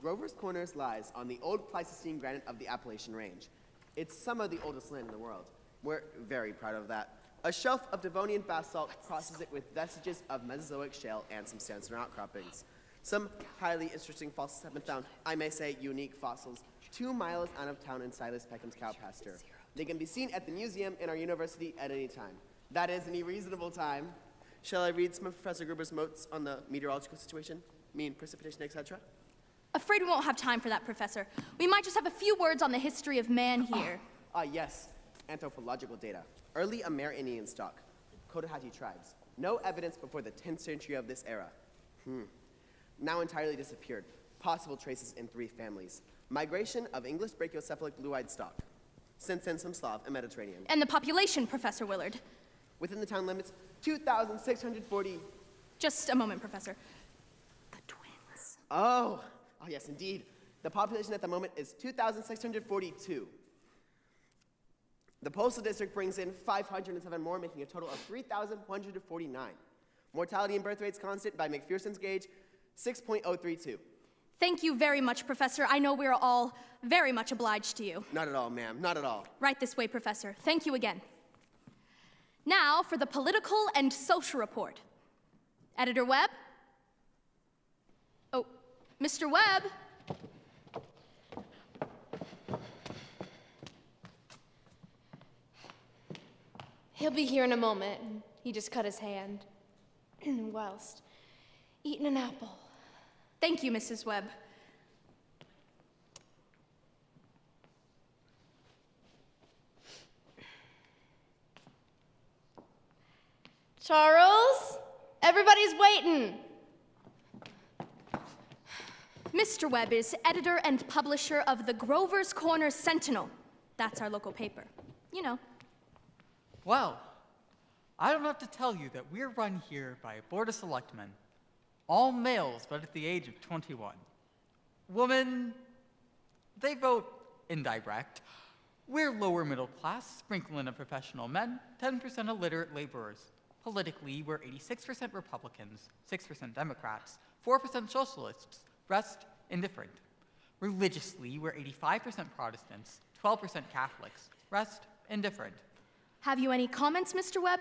Grover's Corners lies on the old Pleistocene granite of the Appalachian Range. It's some of the oldest land in the world. We're very proud of that. A shelf of Devonian basalt crosses it with vestiges of Mesozoic shale and some sandstone outcroppings. Some highly interesting fossils have been found, I may say unique fossils, 2 miles out of town in Silas Peckham's cow pasture. They can be seen at the museum in our university at any time. That is, any reasonable time. Shall I read some of Professor Gruber's notes on the meteorological situation? Mean precipitation, etc.? Afraid we won't have time for that, Professor. We might just have a few words on the history of man here. Yes. Anthropological data. Early Amerindian stock. Cotahuasi tribes. No evidence before the 10th century of this era. Now entirely disappeared. Possible traces in 3 families. Migration of English brachiocephalic blue-eyed stock. Since then, some Slav and Mediterranean. And the population, Professor Willard? Within the town limits, 2,640. Just a moment, Professor. The twins. Oh, yes, indeed. The population at the moment is 2,642. The postal district brings in 507 more, making a total of 3,149. Mortality and birth rates constant by McPherson's gauge, 6.032. Thank you very much, Professor. I know we're all very much obliged to you. Not at all, ma'am. Not at all. Right this way, Professor. Thank you again. Now for the political and social report. Editor Webb? Oh, Mr. Webb? He'll be here in a moment. He just cut his hand whilst eating an apple. Thank you, Mrs. Webb. Charles, everybody's waiting. Mr. Webb is editor and publisher of the Grover's Corners Sentinel. That's our local paper. You know. Well, I don't have to tell you that we're run here by a board of selectmen. All males, but at the age of 21. Women, they vote indirect. We're lower middle class, sprinkling of professional men, 10% illiterate laborers. Politically, we're 86% Republicans, 6% Democrats, 4% socialists, rest indifferent. Religiously, we're 85% Protestants, 12% Catholics, rest indifferent. Have you any comments, Mr. Webb?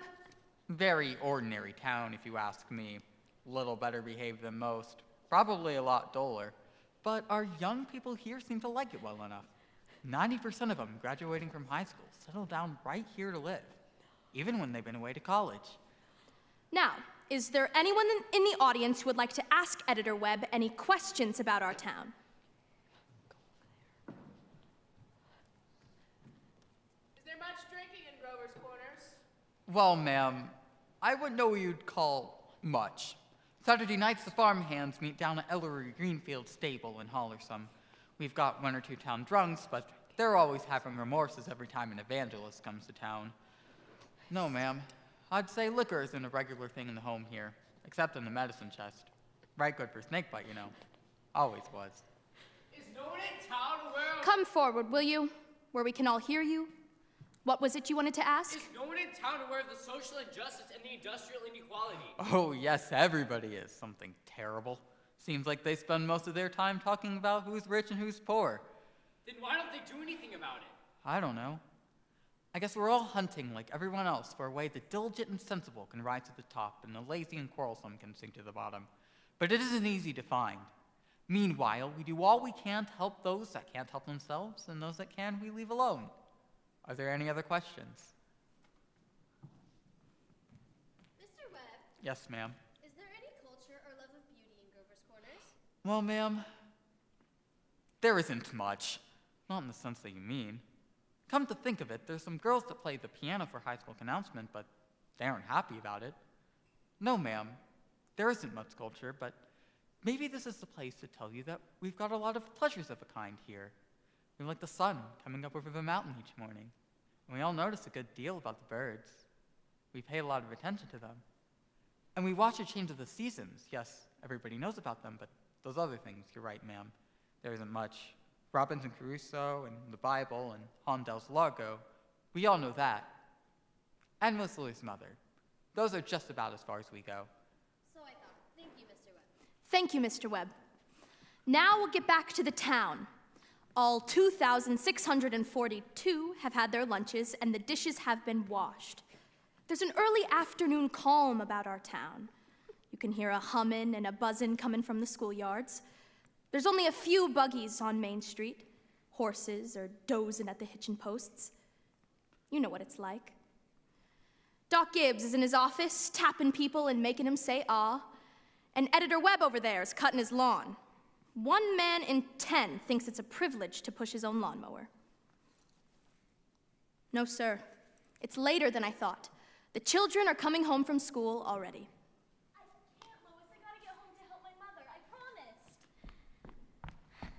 Very ordinary town, if you ask me. Little better behaved than most. Probably a lot duller. But our young people here seem to like it well enough. 90% of them graduating from high school settle down right here to live, even when they've been away to college. Now, is there anyone in the audience who would like to ask Editor Webb any questions about our town? Is there much drinking in Grover's Corners? Well, ma'am, I wouldn't know what you'd call much. Saturday nights, the farmhands meet down at Ellery Greenfield stable in Hollersome. We've got 1 or 2 town drunks, but they're always having remorses every time an evangelist comes to town. No, ma'am. I'd say liquor isn't a regular thing in the home here, except in the medicine chest. Right good for snakebite, you know. Always was. Is no one in town aware of... Come forward, will you? Where we can all hear you. What was it you wanted to ask? Is no one in town aware of the social injustice and the industrial inequality? Oh, yes, everybody is. Something terrible. Seems like they spend most of their time talking about who's rich and who's poor. Then why don't they do anything about it? I don't know. I guess we're all hunting, like everyone else, for a way the diligent and sensible can rise to the top and the lazy and quarrelsome can sink to the bottom. But it isn't easy to find. Meanwhile, we do all we can to help those that can't help themselves, and those that can, we leave alone. Are there any other questions? Mr. Webb? Yes, ma'am. Is there any culture or love of beauty in Grover's Corners? Well, ma'am, there isn't much. Not in the sense that you mean. Come to think of it, there's some girls that play the piano for high school commencement, but they aren't happy about it. No, ma'am, there isn't much culture, but maybe this is the place to tell you that we've got a lot of pleasures of a kind here. We like the sun coming up over the mountain each morning, and we all notice a good deal about the birds. We pay a lot of attention to them. And we watch a change of the seasons. Yes, everybody knows about them, but those other things, you're right, ma'am. There isn't much. Robinson Crusoe and the Bible and Hondel's Largo, we all know that. And Whistler's Mother. Those are just about as far as we go. So I thought. Thank you, Mr. Webb. Thank you, Mr. Webb. Now we'll get back to the town. All 2,642 have had their lunches, and the dishes have been washed. There's an early afternoon calm about our town. You can hear a hummin' and a buzzin' coming from the schoolyards. There's only a few buggies on Main Street. Horses are dozing at the hitching posts. You know what it's like. Doc Gibbs is in his office, tapping people and making them say ah. And Editor Webb over there is cutting his lawn. 1 man in 10 thinks it's a privilege to push his own lawnmower. No, sir. It's later than I thought. The children are coming home from school already. I can't, Lois. I gotta get home to help my mother. I promised.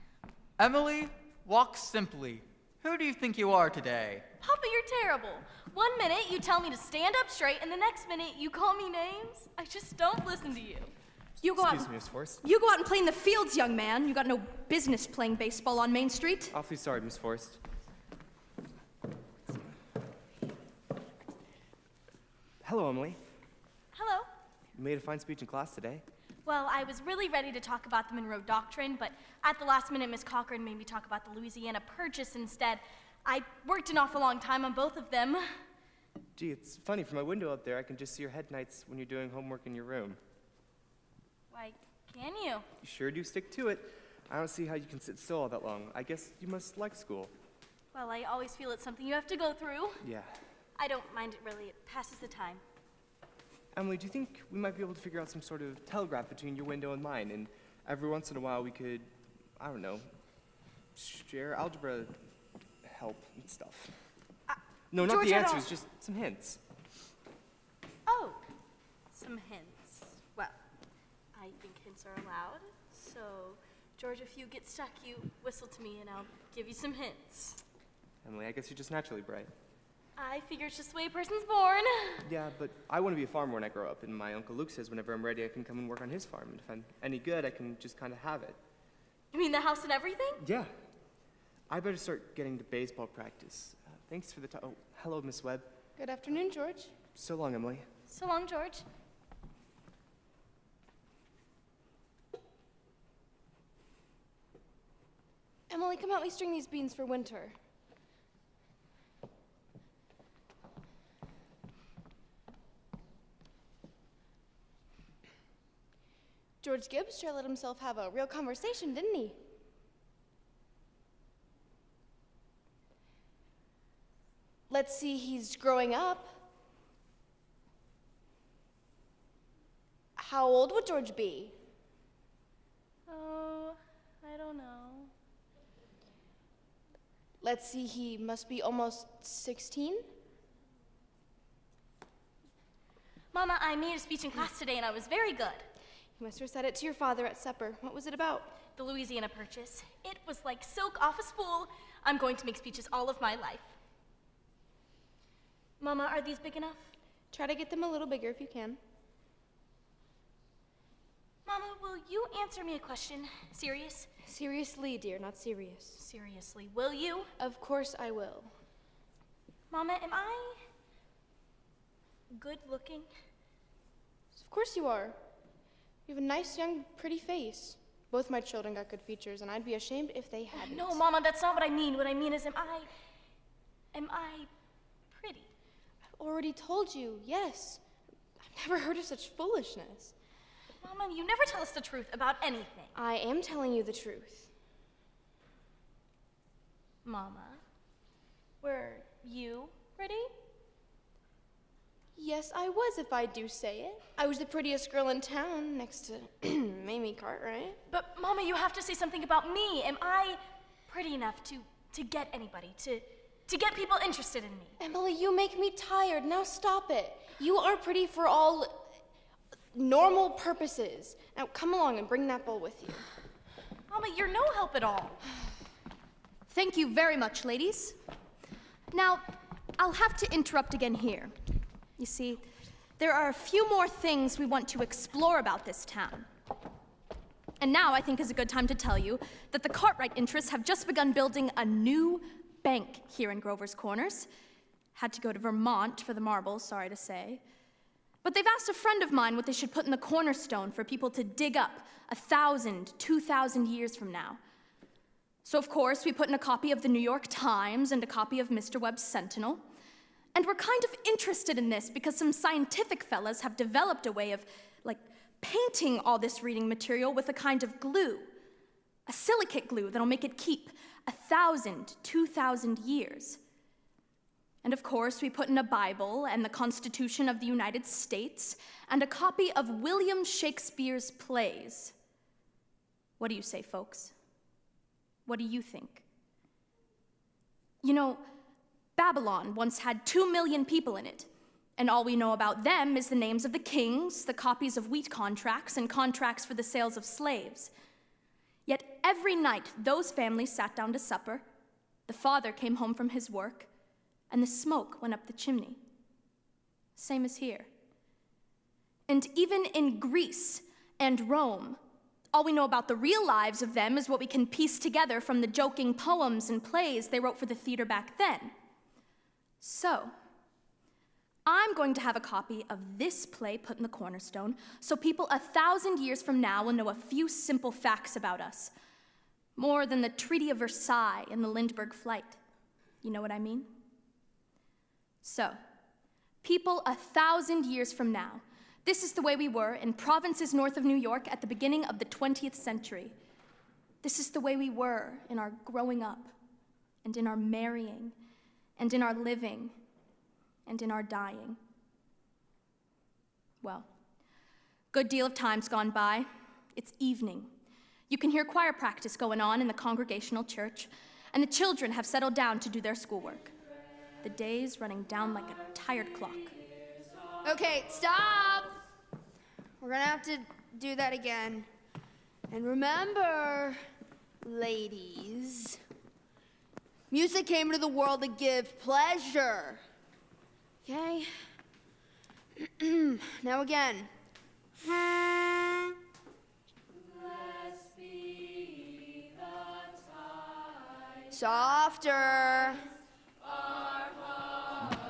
Emily, walk simply. Who do you think you are today? Papa, you're terrible. 1 minute you tell me to stand up straight, and the next minute you call me names. I just don't listen to you. You go Excuse me, Miss Forrest. You go out and play in the fields, young man. You got no business playing baseball on Main Street. Awfully sorry, Miss Forrest. Hello, Emily. Hello. You made a fine speech in class today. Well, I was really ready to talk about the Monroe Doctrine, but at the last minute, Miss Cochran made me talk about the Louisiana Purchase instead. I worked an awful long time on both of them. Gee, it's funny. From my window up there, I can just see your head nights when you're doing homework in your room. Why, can you? You sure do stick to it. I don't see how you can sit still all that long. I guess you must like school. Well, I always feel it's something you have to go through. Yeah. I don't mind it really. It passes the time. Emily, do you think we might be able to figure out some sort of telegraph between your window and mine? And every once in a while we could, I don't know, share algebra help and stuff. No, not George, the I don't- answers, just some hints. Oh, some hints. Well, I think hints are allowed. So, George, if you get stuck, you whistle to me and I'll give you some hints. Emily, I guess you're just naturally bright. I figure it's just the way a person's born. Yeah, but I want to be a farmer when I grow up, and my Uncle Luke says whenever I'm ready, I can come and work on his farm. And if I'm any good, I can just kind of have it. You mean the house and everything? Yeah. I better start getting to baseball practice. Thanks for the time. Oh, hello, Miss Webb. Good afternoon, George. So long, Emily. So long, George. Emily, come help me string these beans for winter. George Gibbs sure let himself have a real conversation, didn't he? Let's see, he's growing up. How old would George be? Oh, I don't know. Let's see, he must be almost 16? Mama, I made a speech in class today and I was very good. You must have said it to your father at supper. What was it about? The Louisiana Purchase. It was like silk off a spool. I'm going to make speeches all of my life. Mama, are these big enough? Try to get them a little bigger if you can. Mama, will you answer me a question? Serious? Seriously, dear, not serious. Seriously, will you? Of course I will. Mama, am I good looking? Of course you are. You have a nice, young, pretty face. Both my children got good features, and I'd be ashamed if they hadn't. No, Mama, that's not what I mean. What I mean is, am I pretty? I've already told you, yes. I've never heard of such foolishness. Mama, you never tell us the truth about anything. I am telling you the truth. Mama, were you pretty? Yes, I was, if I do say it. I was the prettiest girl in town, next to Mamie Cartwright. But, Mama, you have to say something about me. Am I pretty enough to get anybody, to get people interested in me? Emily, you make me tired. Now stop it. You are pretty for all normal purposes. Now come along and bring that bowl with you. Mama, you're no help at all. Thank you very much, ladies. Now, I'll have to interrupt again here. You see, there are a few more things we want to explore about this town. And now I think is a good time to tell you that the Cartwright interests have just begun building a new bank here in Grover's Corners. Had to go to Vermont for the marbles, sorry to say. But they've asked a friend of mine what they should put in the cornerstone for people to dig up 1,000, 2,000 years from now. So of course, we put in a copy of the New York Times and a copy of Mr. Webb's Sentinel. And we're kind of interested in this because some scientific fellas have developed a way of, painting all this reading material with a kind of glue. A silicate glue that'll make it keep 1,000, 2,000 years. And of course, we put in a Bible and the Constitution of the United States and a copy of William Shakespeare's plays. What do you say, folks? What do you think? You know, Babylon once had 2 million people in it, and all we know about them is the names of the kings, the copies of wheat contracts, and contracts for the sales of slaves. Yet every night those families sat down to supper, the father came home from his work, and the smoke went up the chimney. Same as here. And even in Greece and Rome, all we know about the real lives of them is what we can piece together from the joking poems and plays they wrote for the theater back then. So, I'm going to have a copy of this play put in the cornerstone so people 1,000 years from now will know a few simple facts about us. More than the Treaty of Versailles and the Lindbergh Flight. You know what I mean? So, people 1,000 years from now, this is the way we were in provinces north of New York at the beginning of the 20th century. This is the way we were in our growing up, and in our marrying, and in our living, and in our dying. Well, good deal of time's gone by. It's evening. You can hear choir practice going on in the Congregational Church, and the children have settled down to do their schoolwork. The day's running down like a tired clock. Okay, stop! We're gonna have to do that again. And remember, ladies, music came into the world to give pleasure. Okay? Now again. Softer.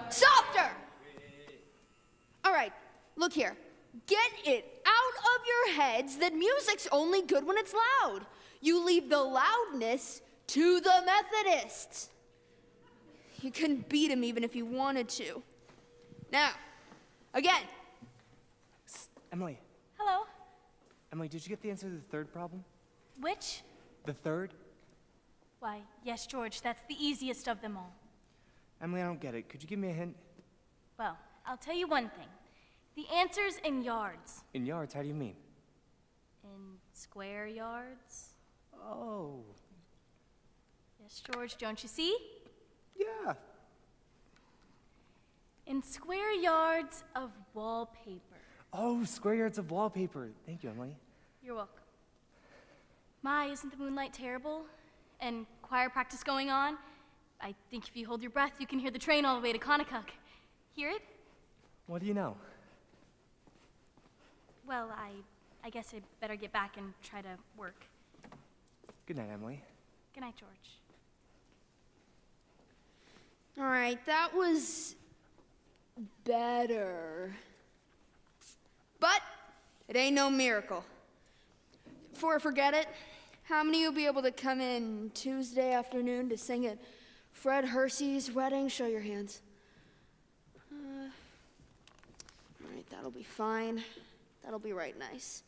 Softer! All right, look here. Get it out of your heads that music's only good when it's loud. You leave the loudness to the Methodists. You couldn't beat him even if you wanted to. Now, again. Emily. Hello? Emily, did you get the answer to the third problem? Which? The third? Why, yes, George, that's the easiest of them all. Emily, I don't get it. Could you give me a hint? Well, I'll tell you one thing. The answer's in yards. In yards, how do you mean? In square yards. Oh. Yes, George, don't you see? Yeah. In square yards of wallpaper. Oh, square yards of wallpaper. Thank you, Emily. You're welcome. My, isn't the moonlight terrible? And choir practice going on? I think if you hold your breath, you can hear the train all the way to Connecuck. Hear it? What do you know? Well, I guess I'd better get back and try to work. Good night, Emily. Good night, George. All right, that was better. But it ain't no miracle. Before I forget it, how many will be able to come in Tuesday afternoon to sing at Fred Hersey's wedding? Show your hands. All right, that'll be fine. That'll be right nice.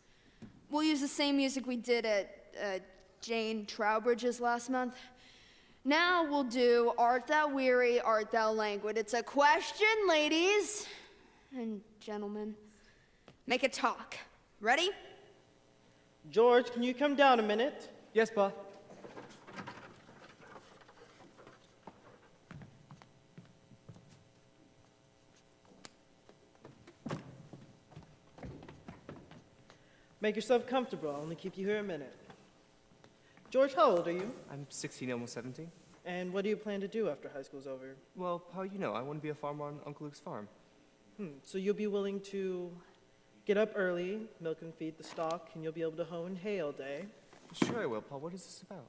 We'll use the same music we did at Jane Trowbridge's last month. Now we'll do Art Thou Weary, Art Thou Languid. It's a question, ladies and gentlemen. Make it talk. Ready? George, can you come down a minute? Yes, Pa. Make yourself comfortable. I'll only keep you here a minute. George, how old are you? I'm 16, almost 17. And what do you plan to do after high school's over? Well, Pa, you know, I want to be a farmer on Uncle Luke's farm. So you'll be willing to get up early, milk and feed the stock, and you'll be able to hoe and hay all day? Sure I will, Pa. What is this about?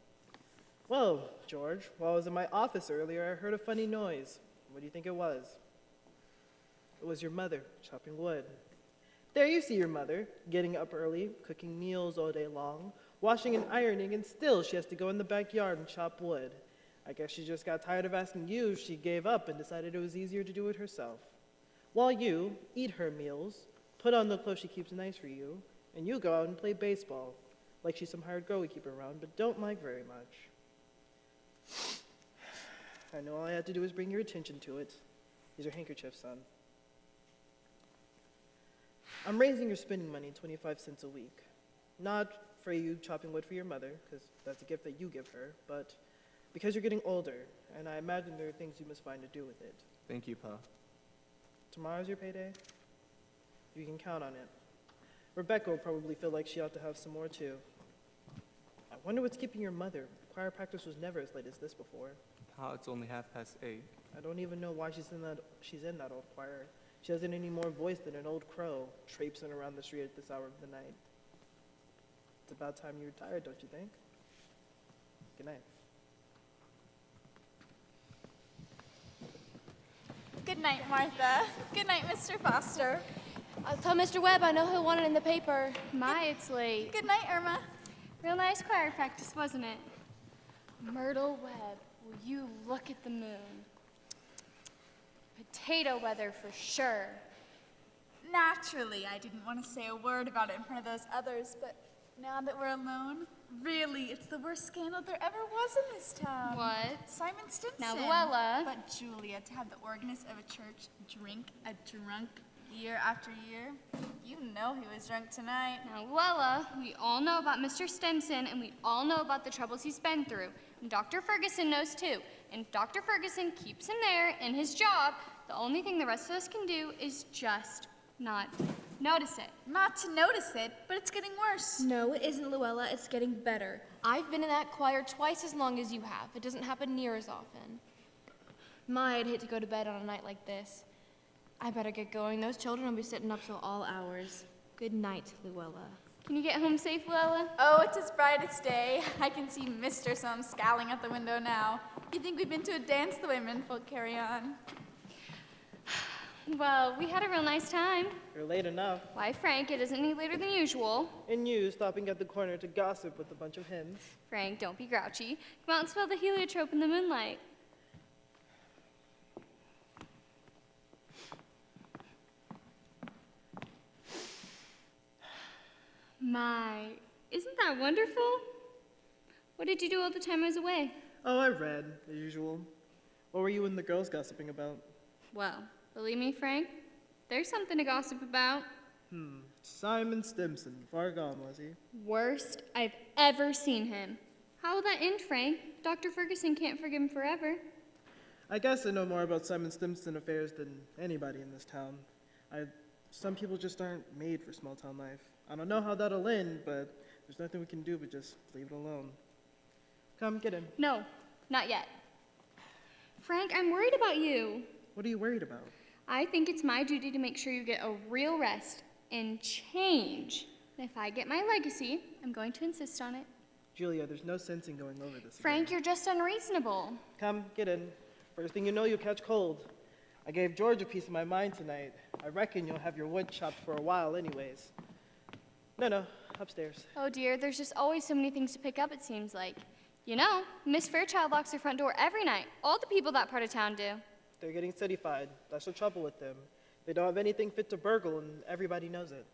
Well, George, while I was in my office earlier, I heard a funny noise. What do you think it was? It was your mother chopping wood. There you see your mother, getting up early, cooking meals all day long, washing and ironing, and still she has to go in the backyard and chop wood. I guess she just got tired of asking you if she gave up and decided it was easier to do it herself. While you eat her meals, put on the clothes she keeps nice for you, and you go out and play baseball, like she's some hired girl we keep around, but don't like very much. I know all I had to do was bring your attention to it. Here's your handkerchief, son. I'm raising your spending money 25 cents a week. Not for you chopping wood for your mother, because that's a gift that you give her, but because you're getting older, and I imagine there are things you must find to do with it. Thank you, Pa. Tomorrow's your payday. You can count on it. Rebecca will probably feel like she ought to have some more, too. I wonder what's keeping your mother. Choir practice was never as late as this before. Pa, it's only 8:30. I don't even know why she's in that old choir. She hasn't any more voice than an old crow traipsing around the street at this hour of the night. It's about time you retired, don't you think? Good night. Good night, Martha. Good night, Mr. Foster. I'll tell Mr. Webb I know he'll want it in the paper. My, it's late. Good night, Irma. Real nice choir practice, wasn't it? Myrtle Webb, will you look at the moon? Potato weather for sure. Naturally, I didn't want to say a word about it in front of those others, but now that we're alone, really, it's the worst scandal there ever was in this town. What? Simon Stimson. Now, Luella. But Julia, to have the organist of a church drink a drunk year after year, you know he was drunk tonight. Now, Luella, we all know about Mr. Stimson, and we all know about the troubles he's been through. And Dr. Ferguson knows too. And if Dr. Ferguson keeps him there in his job, the only thing the rest of us can do is just not notice it. Not to notice it, but it's getting worse. No, it isn't, Luella. It's getting better. I've been in that choir twice as long as you have. It doesn't happen near as often. My, I'd hate to go to bed on a night like this. I better get going. Those children will be sitting up till all hours. Good night, Luella. Can you get home safe, Luella? Oh, it's his brightest day. I can see Mr. Some scowling out the window now. You think we've been to a dance the way menfolk carry on? Well, we had a real nice time. You're late enough. Why, Frank, it isn't any later than usual. And you stopping at the corner to gossip with a bunch of hens. Frank, don't be grouchy. Come out and smell the heliotrope in the moonlight. My, isn't that wonderful? What did you do all the time I was away? Oh, I read, as usual. What were you and the girls gossiping about? Well, believe me, Frank, there's something to gossip about. Simon Stimson, far gone, was he? Worst I've ever seen him. How will that end, Frank? Dr. Ferguson can't forgive him forever. I guess I know more about Simon Stimson affairs than anybody in this town. Some people just aren't made for small-town life. I don't know how that'll end, but there's nothing we can do but just leave it alone. Come, get in. No, not yet. Frank, I'm worried about you. What are you worried about? I think it's my duty to make sure you get a real rest and change. And if I get my legacy, I'm going to insist on it. Julia, there's no sense in going over this Frank, again. you're just unreasonable. Come, get in. First thing you know, you'll catch cold. I gave George a piece of my mind tonight. I reckon you'll have your wood chopped for a while anyways. No, upstairs. Oh dear, there's just always so many things to pick up, it seems like. You know, Miss Fairchild locks her front door every night. All the people that part of town do. They're getting citified. That's the trouble with them. They don't have anything fit to burgle, and everybody knows it.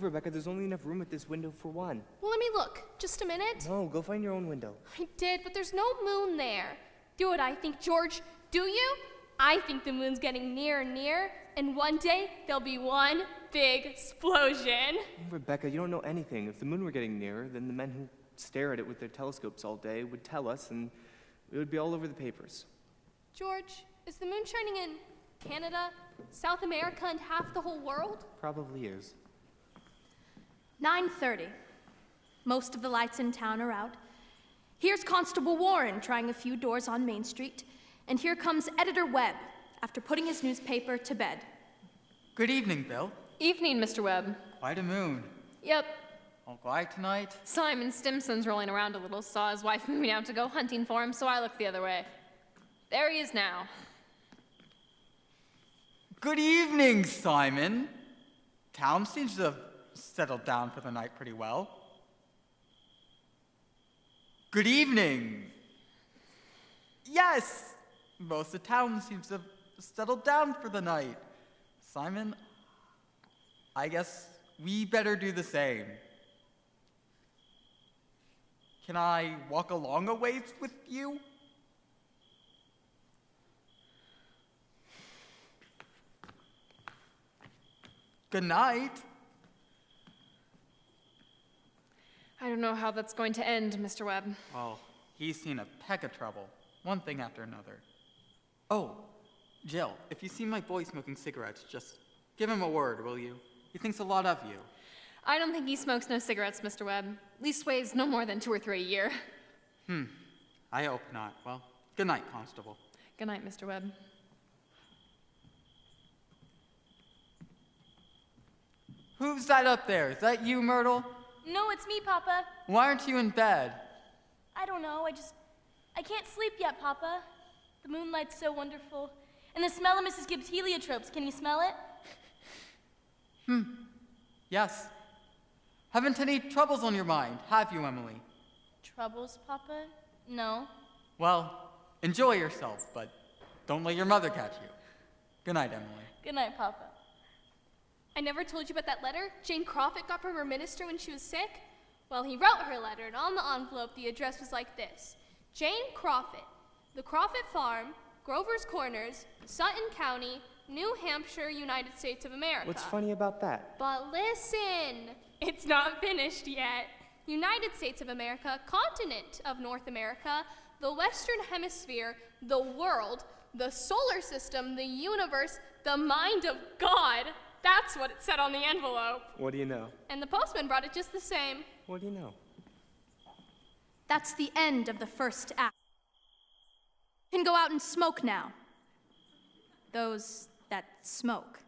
Rebecca, there's only enough room at this window for one. Well, let me look. Just a minute. No, go find your own window. I did, but there's no moon there. Do what I think, George. Do you? I think the moon's getting nearer and nearer, and one day there'll be one big explosion. Rebecca, you don't know anything. If the moon were getting nearer, then the men who stare at it with their telescopes all day would tell us, and it would be all over the papers. George, is the moon shining in Canada, South America, and half the whole world? Probably is. 9:30. Most of the lights in town are out. Here's Constable Warren trying a few doors on Main Street, and here comes Editor Webb after putting his newspaper to bed. Good evening, Bill. Evening, Mr. Webb. Quite a moon. Yep. All quiet tonight? Simon Stimson's rolling around a little, saw his wife moving out to go hunting for him, so I looked the other way. There he is now. Good evening, Simon. Town seems to have settled down for the night pretty well. Good evening. Yes, most of town seems to have settled down for the night. Simon, I guess we better do the same. Can I walk along a ways with you? Good night. I don't know how that's going to end, Mr. Webb. Well, he's seen a peck of trouble, one thing after another. Oh, Jill, if you see my boy smoking cigarettes, just give him a word, will you? He thinks a lot of you. I don't think he smokes no cigarettes, Mr. Webb. Least weighs no more than 2 or 3 a year. I hope not. Well, good night, Constable. Good night, Mr. Webb. Who's that up there? Is that you, Myrtle? No, it's me, Papa. Why aren't you in bed? I don't know, I can't sleep yet, Papa. The moonlight's so wonderful. And the smell of Mrs. Gibbs' heliotropes, can you smell it? Yes. Haven't any troubles on your mind, have you, Emily? Troubles, Papa? No. Well, enjoy yourself, but don't let your mother catch you. Good night, Emily. Good night, Papa. I never told you about that letter Jane Crawford got from her minister when she was sick? Well, he wrote her a letter, and on the envelope, the address was like this. Jane Crawford, the Crawford Farm, Grover's Corners, Sutton County, New Hampshire, United States of America. What's funny about that? But listen, it's not finished yet. United States of America, continent of North America, the Western Hemisphere, the world, the solar system, the universe, the mind of God. That's what it said on the envelope. What do you know? And the postman brought it just the same. What do you know? That's the end of the first act. You can go out and smoke now. Those that smoke.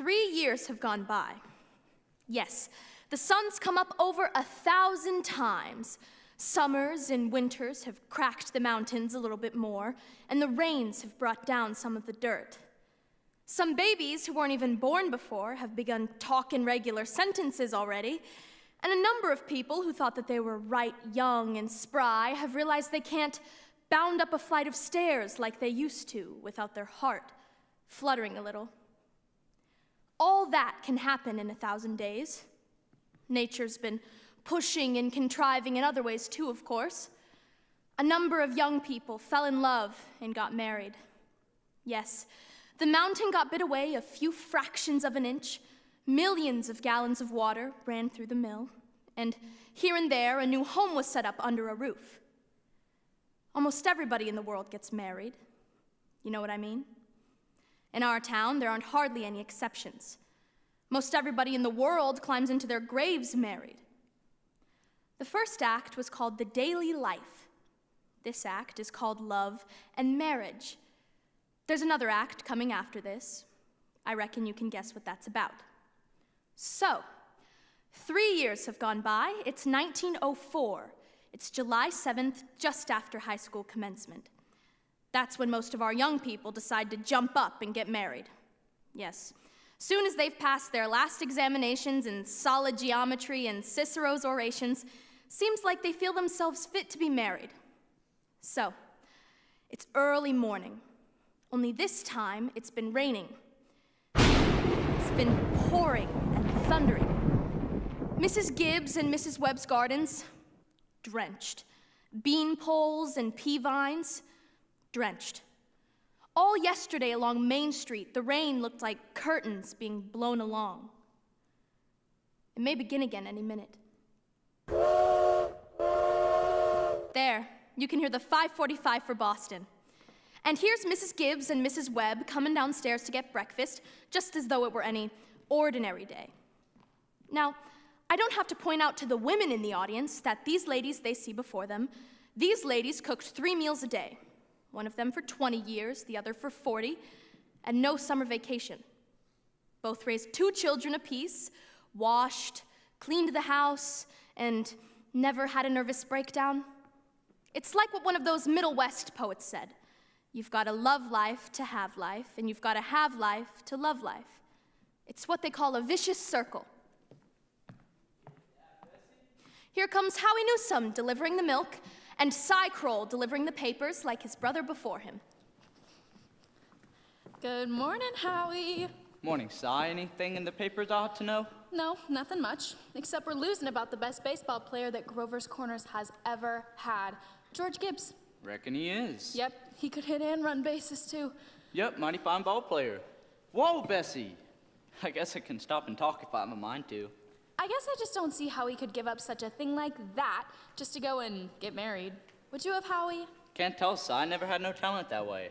3 years have gone by. Yes, the sun's come up over 1,000 times. Summers and winters have cracked the mountains a little bit more, and the rains have brought down some of the dirt. Some babies who weren't even born before have begun talking regular sentences already, and a number of people who thought that they were right young and spry have realized they can't bound up a flight of stairs like they used to without their heart fluttering a little. All that can happen in 1,000 days. Nature's been pushing and contriving in other ways too, of course. A number of young people fell in love and got married. Yes, the mountain got bit away a few fractions of an inch. Millions of gallons of water ran through the mill, and here and there a new home was set up under a roof. Almost everybody in the world gets married. You know what I mean? In our town, there aren't hardly any exceptions. Most everybody in the world climbs into their graves married. The first act was called the daily life. This act is called love and marriage. There's another act coming after this. I reckon you can guess what that's about. So, 3 years have gone by. It's 1904. It's July 7th, just after high school commencement. That's when most of our young people decide to jump up and get married. Yes, soon as they've passed their last examinations in solid geometry and Cicero's orations, seems like they feel themselves fit to be married. So, it's early morning. Only this time, it's been raining. It's been pouring and thundering. Mrs. Gibbs and Mrs. Webb's gardens, drenched. Bean poles and pea vines, drenched. All yesterday along Main Street, the rain looked like curtains being blown along. It may begin again any minute. There, you can hear the 5:45 for Boston. And here's Mrs. Gibbs and Mrs. Webb coming downstairs to get breakfast, just as though it were any ordinary day. Now, I don't have to point out to the women in the audience that these ladies they see before them, these ladies cooked 3 meals a day. One of them for 20 years, the other for 40, and no summer vacation. Both raised 2 children apiece, washed, cleaned the house, and never had a nervous breakdown. It's like what one of those Middle West poets said. You've got to love life to have life, and you've got to have life to love life. It's what they call a vicious circle. Here comes Howie Newsome delivering the milk, and Cy Kroll delivering the papers like his brother before him. Good morning, Howie. Morning, Cy. Anything in the papers I ought to know? No, nothing much, except we're losing about the best baseball player that Grover's Corners has ever had, George Gibbs. Reckon he is. Yep, he could hit and run bases, too. Yep, mighty fine ball player. Whoa, Bessie! I guess I can stop and talk if I have a mind to. I guess I just don't see how he could give up such a thing like that just to go and get married. Would you have, Howie? Can't tell, Cy. Never had no talent that way.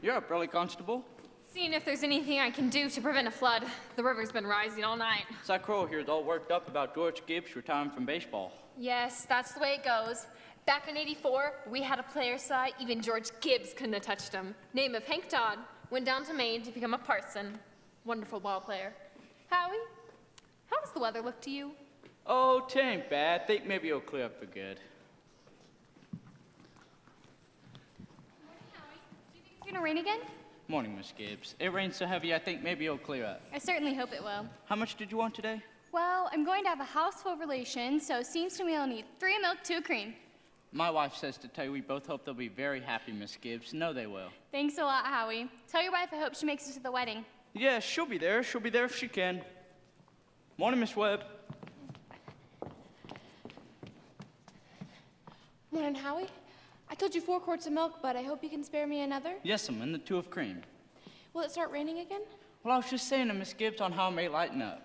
You're up early, Constable. Seeing if there's anything I can do to prevent a flood. The river's been rising all night. Cy Kroll here's all worked up about George Gibbs retiring from baseball. Yes, that's the way it goes. Back in '84, we had a player, Cy, even George Gibbs couldn't have touched him. Name of Hank Todd, went down to Maine to become a parson. Wonderful ball player. Howie, how does the weather look to you? Oh, 'tain't bad. Think maybe it'll clear up for good. It's gonna rain again? Morning, Miss Gibbs. It rained so heavy I think maybe it'll clear up. I certainly hope it will. How much did you want today? Well, I'm going to have a house full of relations, so it seems to me I'll need 3 milk, 2 cream. My wife says to tell you we both hope they'll be very happy, Miss Gibbs. No, they will. Thanks a lot, Howie. Tell your wife I hope she makes it to the wedding. Yeah, she'll be there. She'll be there if she can. Morning, Miss Webb. Morning, Howie. I told you 4 quarts of milk, but I hope you can spare me another. Yes, and the 2 of cream. Will it start raining again? Well, I was just saying to Miss Gibbs on how it may lighten up.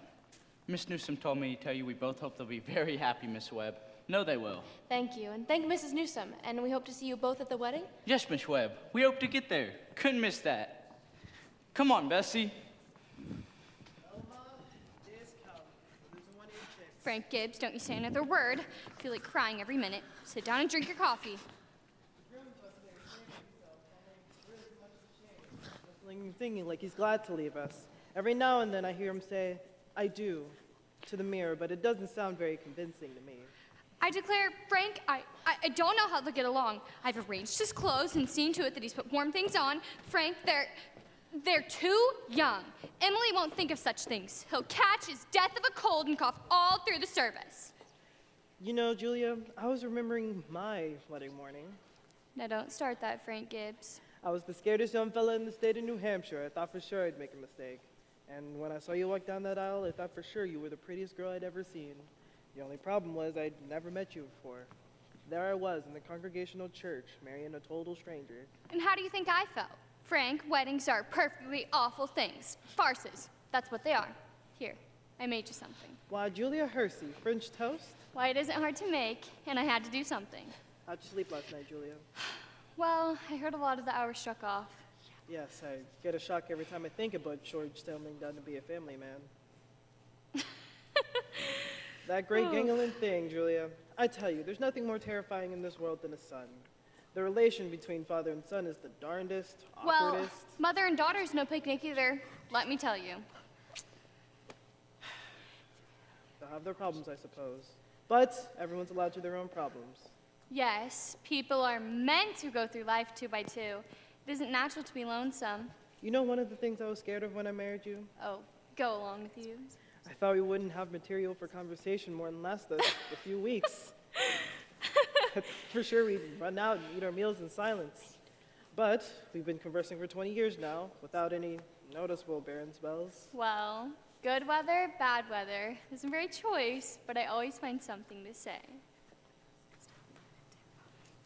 Miss Newsome told me to tell you we both hope they'll be very happy, Miss Webb. No, they will. Thank you, and thank Mrs. Newsome. And we hope to see you both at the wedding? Yes, Miss Webb. We hope to get there. Couldn't miss that. Come on, Bessie. Frank Gibbs, don't you say another word. I feel like crying every minute. Sit down and drink your coffee. Thinking like he's glad to leave us. Every now and then I hear him say, I do, to the mirror, but it doesn't sound very convincing to me. I declare, Frank, I don't know how they'll get along. I've arranged his clothes and seen to it that he's put warm things on. Frank, they're too young. Emily won't think of such things. He'll catch his death of a cold and cough all through the service. You know, Julia, I was remembering my wedding morning. Now don't start that, Frank Gibbs. I was the scaredest young fella in the state of New Hampshire. I thought for sure I'd make a mistake. And when I saw you walk down that aisle, I thought for sure you were the prettiest girl I'd ever seen. The only problem was I'd never met you before. There I was in the Congregational Church, marrying a total stranger. And how do you think I felt? Frank, weddings are perfectly awful things. Farces. That's what they are. Here, I made you something. Why, Julia Hersey, French toast? Why, it isn't hard to make, and I had to do something. How'd you sleep last night, Julia? Well, I heard a lot of the hours struck off. Yes, I get a shock every time I think about George settling down to be a family man. That great gangling thing, Julia. I tell you, there's nothing more terrifying in this world than a son. The relation between father and son is the darndest, Well, awkwardest. mother and daughter's no picnic either, let me tell you. They'll have their problems, I suppose. But everyone's allowed to their own problems. Yes, people are meant to go through life 2 by 2. It isn't natural to be lonesome. You know one of the things I was scared of when I married you? Oh, go along with you. I thought we wouldn't have material for conversation more than last us a few weeks. For sure we'd run out and eat our meals in silence. But we've been conversing for 20 years now, without any noticeable barren spells. Well, good weather, bad weather isn't very choice, but I always find something to say.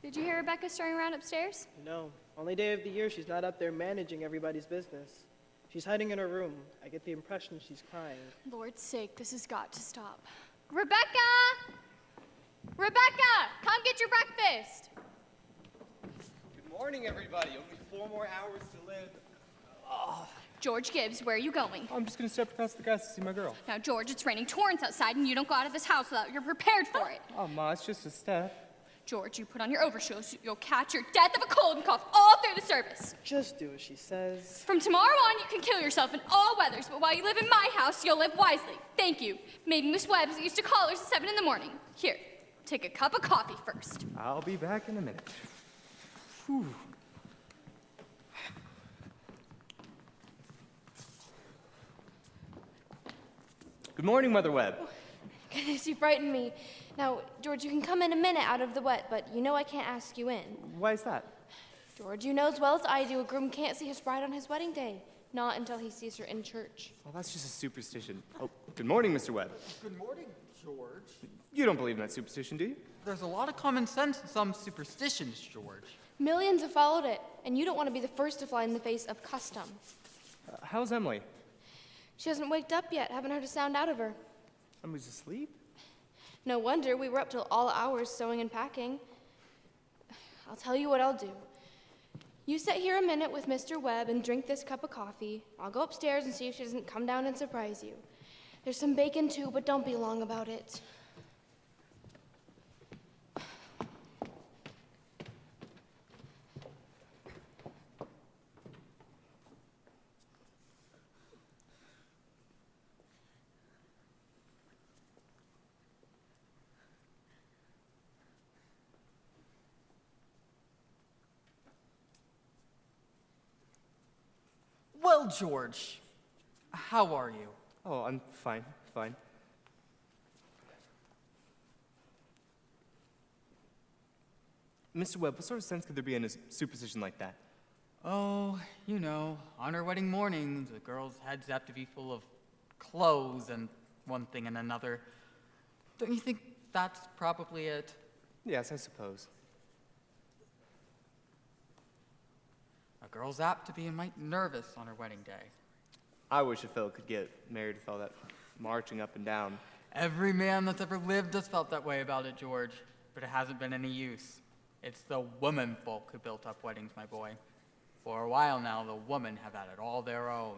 Did you hear Rebecca stirring around upstairs? No, only day of the year she's not up there managing everybody's business. She's hiding in her room. I get the impression she's crying. Lord's sake, this has got to stop. Rebecca! Rebecca! Come get your breakfast! Good morning, everybody. Only 4 more hours to live. George Gibbs, where are you going? I'm just gonna step across the grass to see my girl. Now, George, it's raining torrents outside, and you don't go out of this house without you're prepared for it. Oh, Ma, it's just a step. George, you put on your overshoes, you'll catch your death of a cold and cough all through the service. Just do as she says. From tomorrow on, you can kill yourself in all weathers, but while you live in my house, you'll live wisely. Thank you. Maybe Miss Webbs used to call us at 7 in the morning. Here, take a cup of coffee first. I'll be back in a minute. Whew. Good morning, Mother Webb. Goodness, you frightened me. Now, George, you can come in a minute out of the wet, but you know I can't ask you in. Why is that? George, you know as well as I do, a groom can't see his bride on his wedding day. Not until he sees her in church. Well, that's just a superstition. Oh, good morning, Mr. Webb. Good morning, George. You don't believe in that superstition, do you? There's a lot of common sense in some superstitions, George. Millions have followed it, and you don't want to be the first to fly in the face of custom. How's Emily? She hasn't waked up yet. Haven't heard a sound out of her. Emily's asleep? No wonder. We were up till all hours sewing and packing. I'll tell you what I'll do. You sit here a minute with Mr. Webb and drink this cup of coffee. I'll go upstairs and see if she doesn't come down and surprise you. There's some bacon too, but don't be long about it. Well, George, how are you? Oh, I'm fine, fine. Mr. Webb, what sort of sense could there be in a superstition like that? Oh, you know, on our wedding morning, the girls' heads have to be full of clothes and one thing and another. Don't you think that's probably it? Yes, I suppose. A girl's apt to be a mite nervous on her wedding day. I wish a fellow could get married with all that marching up and down. Every man that's ever lived has felt that way about it, George, but it hasn't been any use. It's the women folk who built up weddings, my boy. For a while now, the women have had it all their own.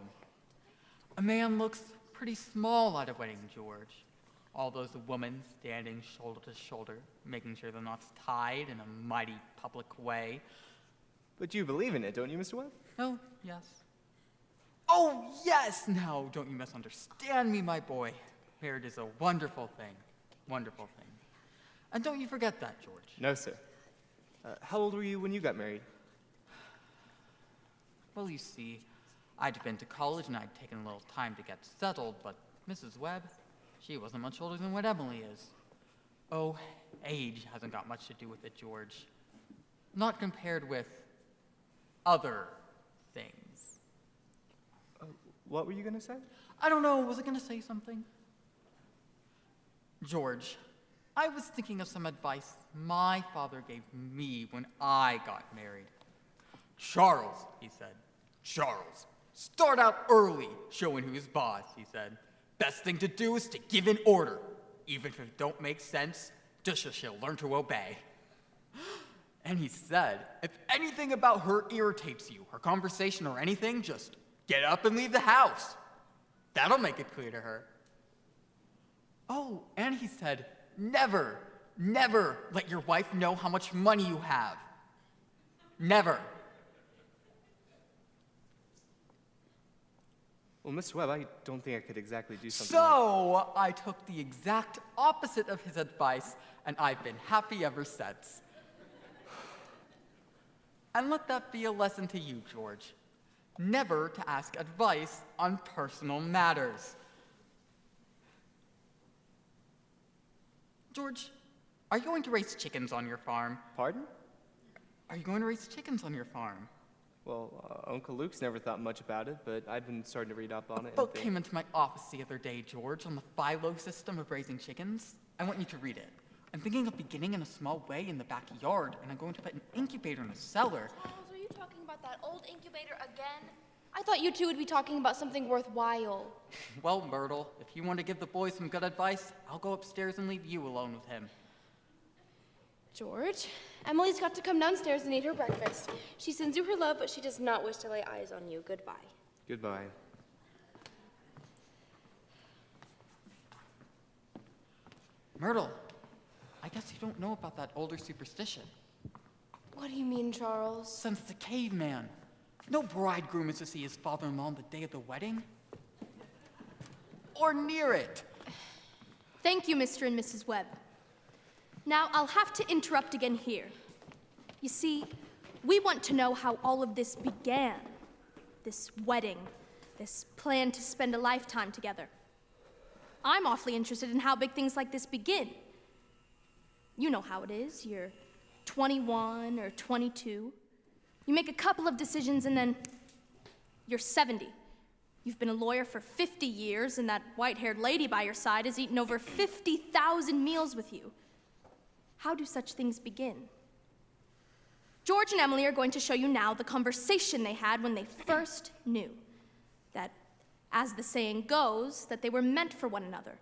A man looks pretty small at a wedding, George. All those women standing shoulder to shoulder, making sure the knot's tied in a mighty public way. But you believe in it, don't you, Mr. Webb? Oh, yes. Oh, yes! Now, don't you misunderstand me, my boy. Marriage is a wonderful thing. Wonderful thing. And don't you forget that, George. No, sir. How old were you when you got married? Well, you see, I'd been to college and I'd taken a little time to get settled, but Mrs. Webb, she wasn't much older than what Emily is. Oh, age hasn't got much to do with it, George. Not compared with other things. What were you going to say? I don't know, was I going to say something? George, I was thinking of some advice my father gave me when I got married. Charles, he said. Charles, start out early, showing who's boss, he said. Best thing to do is to give an order. Even if it don't make sense, just so she'll learn to obey. And he said, if anything about her irritates you, her conversation or anything, just get up and leave the house. That'll make it clear to her. Oh, and he said, never, never let your wife know how much money you have. Never. Well, Mr. Webb, I don't think I could exactly do something So, I took the exact opposite of his advice, and I've been happy ever since. And let that be a lesson to you, George. Never to ask advice on personal matters. George, are you going to raise chickens on your farm? Pardon? Are you going to raise chickens on your farm? Well, Uncle Luke's never thought much about it, but I've been starting to read up on it. A book came into my office the other day, George, on the philo system of raising chickens. I want you to read it. I'm thinking of beginning in a small way in the backyard, and I'm going to put an incubator in the cellar. Charles, are you talking about that old incubator again? I thought you two would be talking about something worthwhile. Well, Myrtle, if you want to give the boys some good advice, I'll go upstairs and leave you alone with him. George, Emily's got to come downstairs and eat her breakfast. She sends you her love, but she does not wish to lay eyes on you. Goodbye. Goodbye. Myrtle, I guess you don't know about that older superstition. What do you mean, Charles? Since the caveman, no bridegroom is to see his father-in-law on the day of the wedding. Or near it. Thank you, Mr. and Mrs. Webb. Now, I'll have to interrupt again here. You see, we want to know how all of this began. This wedding, this plan to spend a lifetime together. I'm awfully interested in how big things like this begin. You know how it is. You're 21 or 22. You make a couple of decisions and then you're 70. You've been a lawyer for 50 years and that white-haired lady by your side has eaten over 50,000 meals with you. How do such things begin? George and Emily are going to show you now the conversation they had when they first knew that, as the saying goes, that they were meant for one another.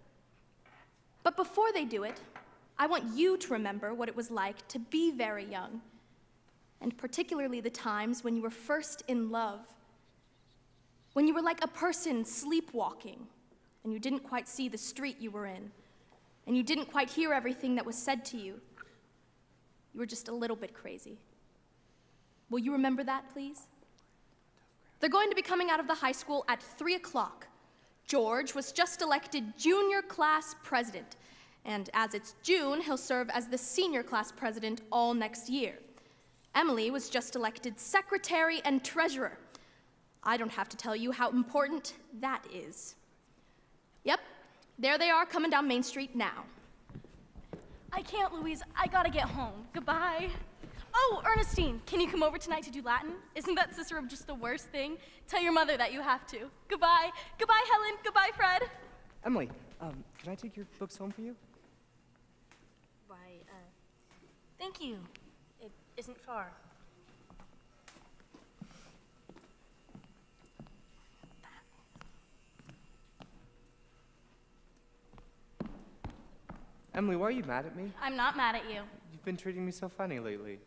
But before they do it, I want you to remember what it was like to be very young, and particularly the times when you were first in love, when you were like a person sleepwalking, and you didn't quite see the street you were in, and you didn't quite hear everything that was said to you. You were just a little bit crazy. Will you remember that, please? They're going to be coming out of the high school at 3 o'clock. George was just elected junior class president, and as it's June, he'll serve as the senior class president all next year. Emily was just elected secretary and treasurer. I don't have to tell you how important that is. Yep, there they are coming down Main Street now. I can't, Louise. I gotta get home. Goodbye. Oh, Ernestine, can you come over tonight to do Latin? Isn't that Cicero just the worst thing? Tell your mother that you have to. Goodbye. Goodbye, Helen. Goodbye, Fred. Emily, can I take your books home for you? Why, thank you. It isn't far. Emily, why are you mad at me? I'm not mad at you. You've been treating me so funny lately.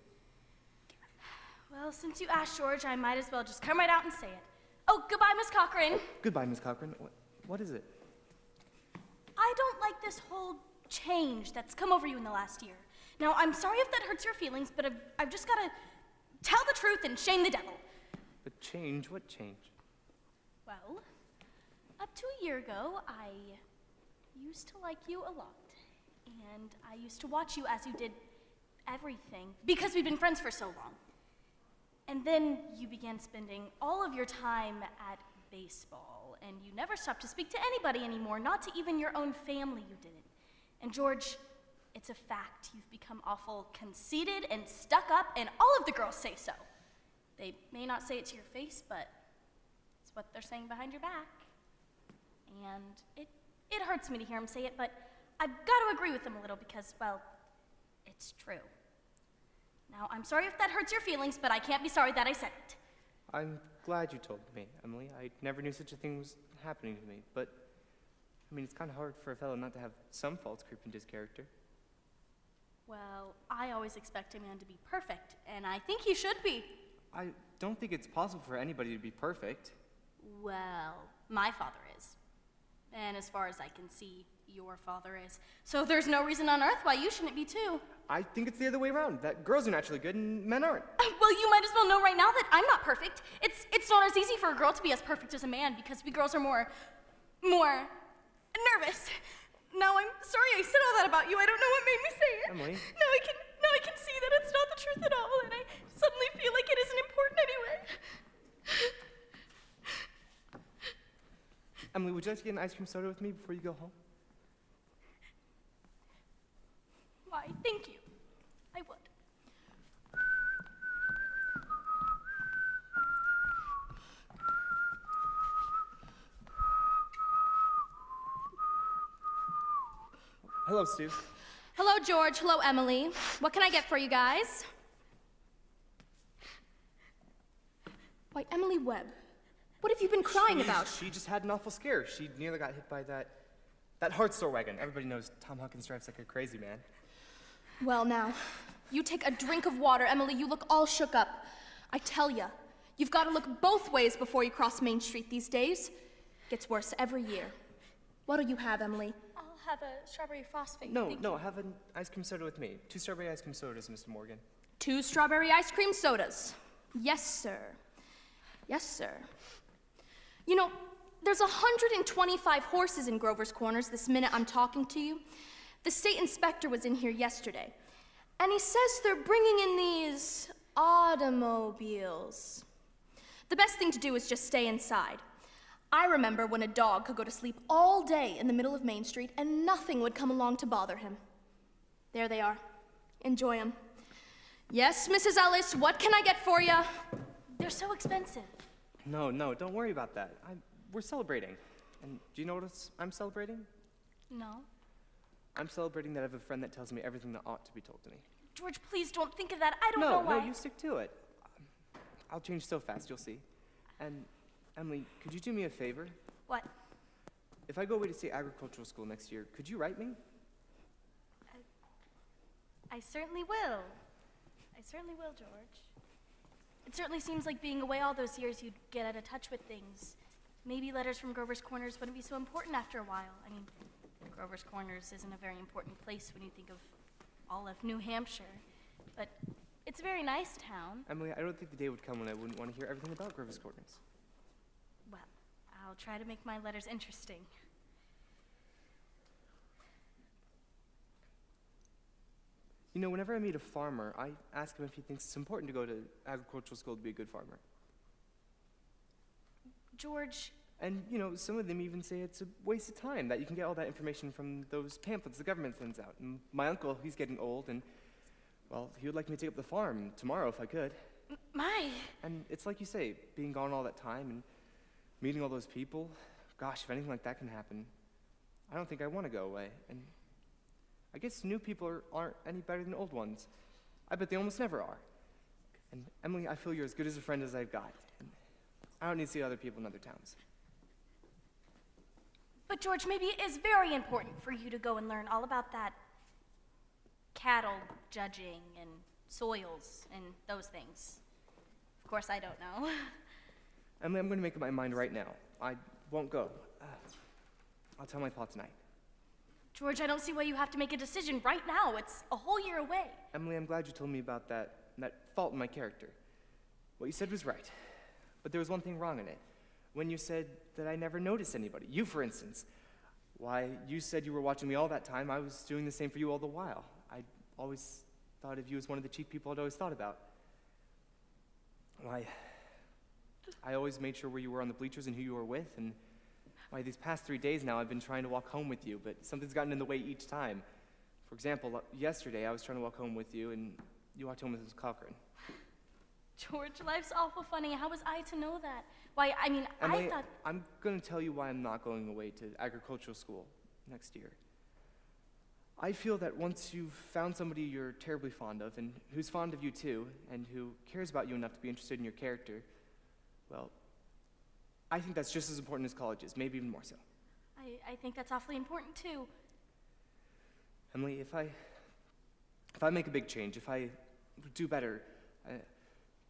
Well, since you asked, George, I might as well just come right out and say it. Oh, goodbye, Miss Cochran. Goodbye, Miss Cochran. What is it? I don't like this whole change that's come over you in the last year. Now, I'm sorry if that hurts your feelings, but I've just got to tell the truth and shame the devil. But change? What change? Well, up to a year ago, I used to like you a lot. And I used to watch you as you did everything, because we've been friends for so long. And then you began spending all of your time at baseball, and you never stopped to speak to anybody anymore, not to even your own family you didn't. And George, it's a fact, you've become awful conceited and stuck up, and all of the girls say so. They may not say it to your face, but it's what they're saying behind your back. And it hurts me to hear them say it, but I've got to agree with them a little because, well, it's true. Now, I'm sorry if that hurts your feelings, but I can't be sorry that I said it. I'm glad you told me, Emily. I never knew such a thing was happening to me, but, I mean, it's kind of hard for a fellow not to have some faults creep into his character. Well, I always expect a man to be perfect, and I think he should be. I don't think it's possible for anybody to be perfect. Well, my father is. And as far as I can see, your father is. So there's no reason on earth why you shouldn't be too. I think it's the other way around, that girls are naturally good and men aren't. Well, you might as well know right now that I'm not perfect. It's not as easy for a girl to be as perfect as a man because we girls are more nervous. Now I'm sorry I said all that about you. I don't know what made me say it. Emily. Now I can see that it's not the truth at all, and I suddenly feel like it isn't important anyway. Emily, would you like to get an ice cream soda with me before you go home? Why, thank you. I would. Hello, Stu. Hello, George. Hello, Emily. What can I get for you guys? Why, Emily Webb, what have you been crying about? She just had an awful scare. She nearly got hit by that hard store wagon. Everybody knows Tom Hawkins drives like a crazy man. Well, now, you take a drink of water. Emily, you look all shook up. I tell ya, you've got to look both ways before you cross Main Street these days. Gets worse every year. What'll you have, Emily? I'll have a strawberry frostbite. No, have an ice cream soda with me. 2 strawberry ice cream sodas, Mr. Morgan. 2 strawberry ice cream sodas. Yes, sir. Yes, sir. You know, there's 125 horses in Grover's Corners this minute I'm talking to you. The state inspector was in here yesterday, and he says they're bringing in these automobiles. The best thing to do is just stay inside. I remember when a dog could go to sleep all day in the middle of Main Street and nothing would come along to bother him. There they are. Enjoy them. Yes, Mrs. Ellis, what can I get for you? They're so expensive. No, don't worry about that. We're celebrating. And do you know what I'm celebrating? No. I'm celebrating that I have a friend that tells me everything that ought to be told to me. George, please don't think of that. I don't know why. No, you stick to it. I'll change so fast, you'll see. And, Emily, could you do me a favor? What? If I go away to see agricultural school next year, could you write me? I certainly will. I certainly will, George. It certainly seems like being away all those years, you'd get out of touch with things. Maybe letters from Grover's Corners wouldn't be so important after a while. I mean, Grover's Corners isn't a very important place when you think of all of New Hampshire, but it's a very nice town. Emily, I don't think the day would come when I wouldn't want to hear everything about Grover's Corners. Well, I'll try to make my letters interesting. You know, whenever I meet a farmer, I ask him if he thinks it's important to go to agricultural school to be a good farmer. George. And, you know, some of them even say it's a waste of time, that you can get all that information from those pamphlets the government sends out. And my uncle, he's getting old, and, well, he would like me to take up the farm tomorrow if I could. My. And it's like you say, being gone all that time and meeting all those people, gosh, if anything like that can happen, I don't think I want to go away. And I guess new people aren't any better than old ones. I bet they almost never are. And Emily, I feel you're as good as a friend as I've got. And I don't need to see other people in other towns. But George, maybe it is very important for you to go and learn all about that cattle judging and soils and those things. Of course, I don't know. Emily, I'm going to make up my mind right now. I won't go. I'll tell my pa tonight. George, I don't see why you have to make a decision right now. It's a whole year away. Emily, I'm glad you told me about that fault in my character. What you said was right, but there was one thing wrong in it. when you said that I never noticed anybody. You, for instance. Why, you said you were watching me all that time. I was doing the same for you all the while. I always thought of you as one of the chief people I'd always thought about. Why, I always made sure where you were on the bleachers and who you were with, and why, these past 3 days now I've been trying to walk home with you, but something's gotten in the way each time. For example, yesterday I was trying to walk home with you, and you walked home with Mrs. Cochran. George, life's awful funny. How was I to know that? Why, I mean, Emily, I thought... I'm going to tell you why I'm not going away to agricultural school next year. I feel that once you've found somebody you're terribly fond of, and who's fond of you too, and who cares about you enough to be interested in your character, well, I think that's just as important as college is, maybe even more so. I think that's awfully important too. Emily, if I make a big change, if I do better,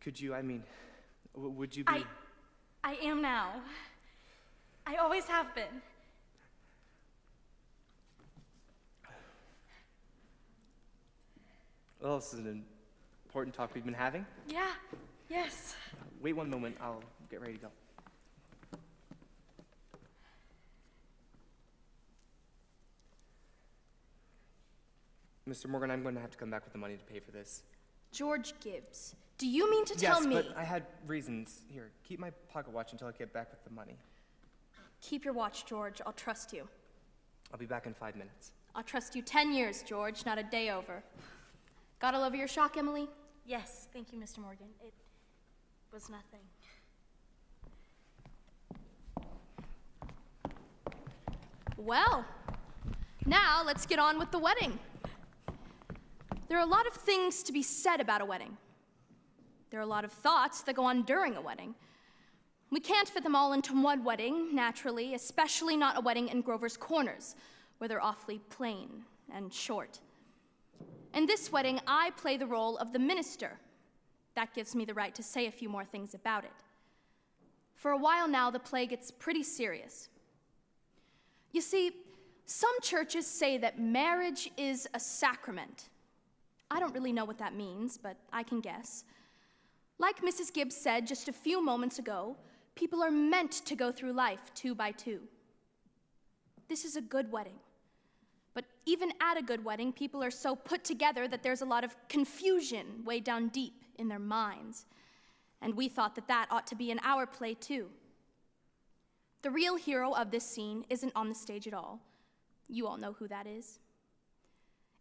could you, I mean, would you be... I am now. I always have been. Well, this is an important talk we've been having. Yeah, yes. Wait one moment, I'll get ready to go. Mr. Morgan, I'm going to have to come back with the money to pay for this. George Gibbs, do you mean to tell me... Yes, but I had reasons. Here, keep my pocket watch until I get back with the money. Keep your watch, George. I'll trust you. I'll be back in 5 minutes. I'll trust you 10 years, George, not a day over. Got all over your shock, Emily? Yes, thank you, Mr. Morgan. It was nothing. Well, now let's get on with the wedding. There are a lot of things to be said about a wedding. There are a lot of thoughts that go on during a wedding. We can't fit them all into one wedding, naturally, especially not a wedding in Grover's Corners, where they're awfully plain and short. In this wedding, I play the role of the minister. That gives me the right to say a few more things about it. For a while now, the play gets pretty serious. You see, some churches say that marriage is a sacrament. I don't really know what that means, but I can guess. Like Mrs. Gibbs said just a few moments ago, people are meant to go through life 2 by 2. This is a good wedding. But even at a good wedding, people are so put together that there's a lot of confusion way down deep in their minds. And we thought that that ought to be in our play too. The real hero of this scene isn't on the stage at all. You all know who that is.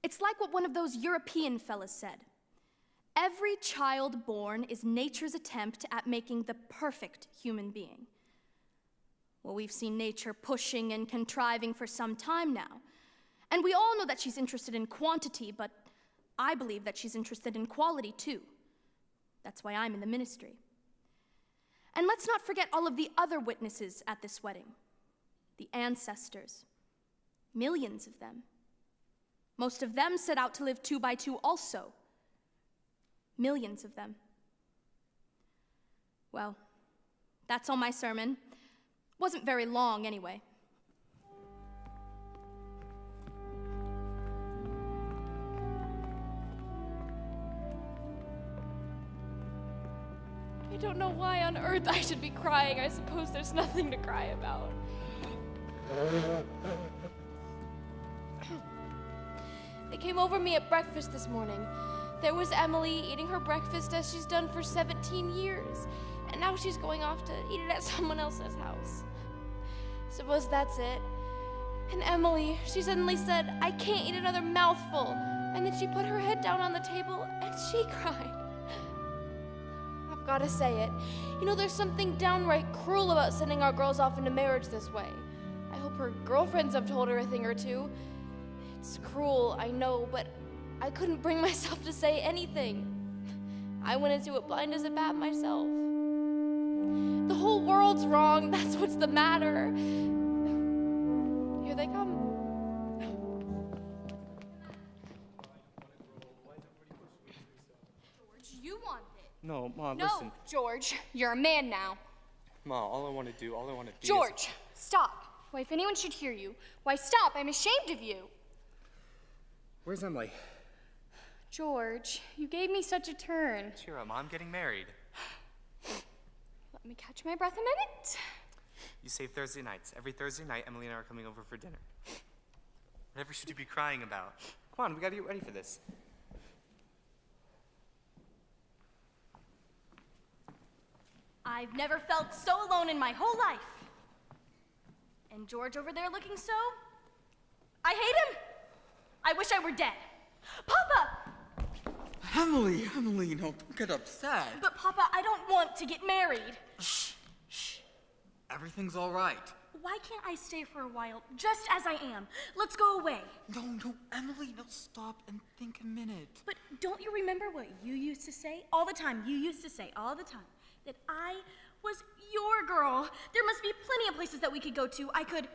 It's like what one of those European fellas said. Every child born is nature's attempt at making the perfect human being. Well, we've seen nature pushing and contriving for some time now. And we all know that she's interested in quantity, but I believe that she's interested in quality too. That's why I'm in the ministry. And let's not forget all of the other witnesses at this wedding. The ancestors. Millions of them. Most of them set out to live 2 by 2 also. Millions of them. Well, that's all my sermon. Wasn't very long anyway. I don't know why on earth I should be crying. I suppose there's nothing to cry about. They came over me at breakfast this morning. There was Emily eating her breakfast as she's done for 17 years, and now she's going off to eat it at someone else's house. Suppose that's it. And Emily, she suddenly said, "I can't eat another mouthful." And then she put her head down on the table and she cried. I've got to say it. You know, there's something downright cruel about sending our girls off into marriage this way. I hope her girlfriends have told her a thing or two. It's cruel, I know, but I couldn't bring myself to say anything. I went into it blind as a bat myself. The whole world's wrong, that's what's the matter. Here they come. George, you wanted it. No, Mom, No, listen. George, you're a man now. Ma, all I want to do is... George, stop. Why, if anyone should hear you, why, stop. I'm ashamed of you. Where's Emily? George, you gave me such a turn. Cheer up, Mom, I'm getting married. Let me catch my breath a minute. You save Thursday nights. Every Thursday night, Emily and I are coming over for dinner. Whatever should you be crying about? Come on, we gotta get ready for this. I've never felt so alone in my whole life. And George over there looking so... I hate him. I wish I were dead. Papa! Emily, no, don't get upset. But Papa, I don't want to get married. Shh. Everything's all right. Why can't I stay for a while, just as I am? Let's go away. No, Emily, no, stop and think a minute. But don't you remember what you used to say? All the time, you used to say all the time that I was your girl. There must be plenty of places that we could go to. I could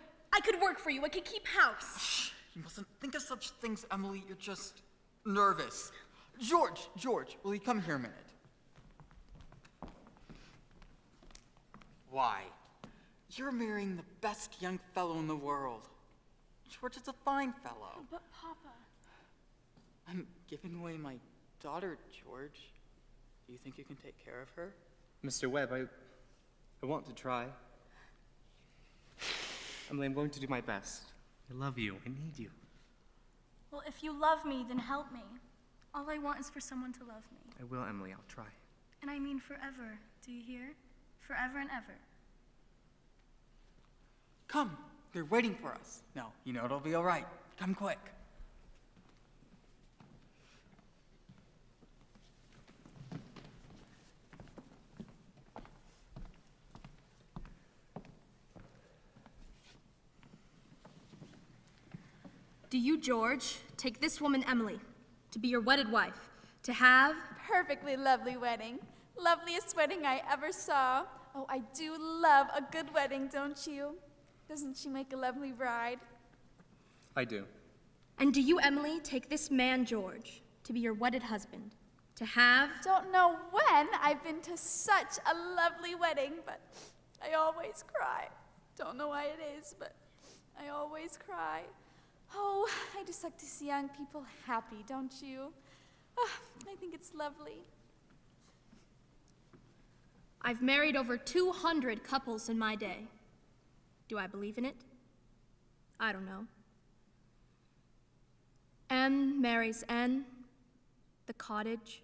work for you. I could keep house. Shh, you mustn't think of such things, Emily. You're just nervous. George, will you come here a minute? Why? You're marrying the best young fellow in the world. George is a fine fellow. But Papa... I'm giving away my daughter, George. Do you think you can take care of her? Mr. Webb, I want to try. Emily, I'm going to do my best. I love you. I need you. Well, if you love me, then help me. All I want is for someone to love me. I will, Emily. I'll try. And I mean forever. Do you hear? Forever and ever. Come, they're waiting for us. No, you know it'll be all right. Come quick. Do you, George, take this woman, Emily, to be your wedded wife, to have... Perfectly lovely wedding. Loveliest wedding I ever saw. Oh, I do love a good wedding, don't you? Doesn't she make a lovely bride? I do. And do you, Emily, take this man, George, to be your wedded husband, to have... Don't know when I've been to such a lovely wedding, but I always cry. Don't know why it is, but I always cry. Oh, I just like to see young people happy, don't you? Oh, I think it's lovely. I've married over 200 couples in my day. Do I believe in it? I don't know. N marries N, the cottage,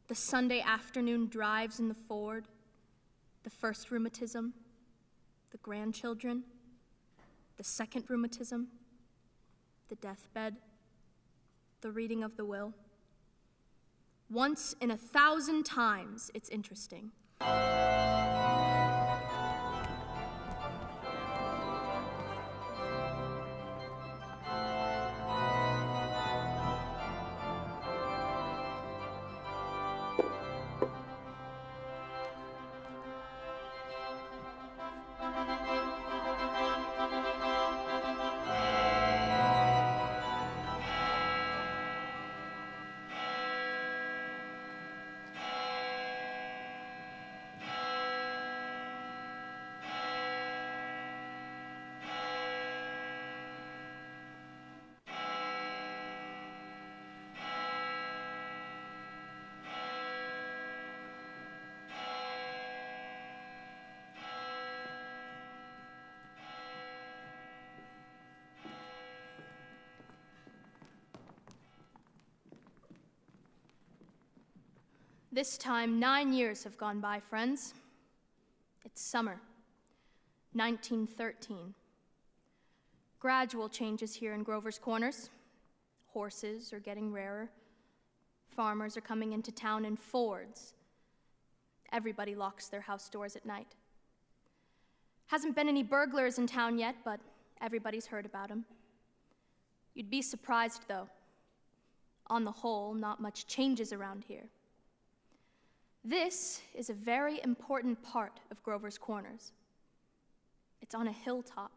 the Sunday afternoon drives in the Ford, the first rheumatism, the grandchildren, the second rheumatism, the deathbed, the reading of the will. Once in 1,000 times, it's interesting. This time, 9 years have gone by, friends. It's summer, 1913. Gradual changes here in Grover's Corners. Horses are getting rarer. Farmers are coming into town in Fords. Everybody locks their house doors at night. Hasn't been any burglars in town yet, but everybody's heard about them. You'd be surprised, though. On the whole, not much changes around here. This is a very important part of Grover's Corners. It's on a hilltop,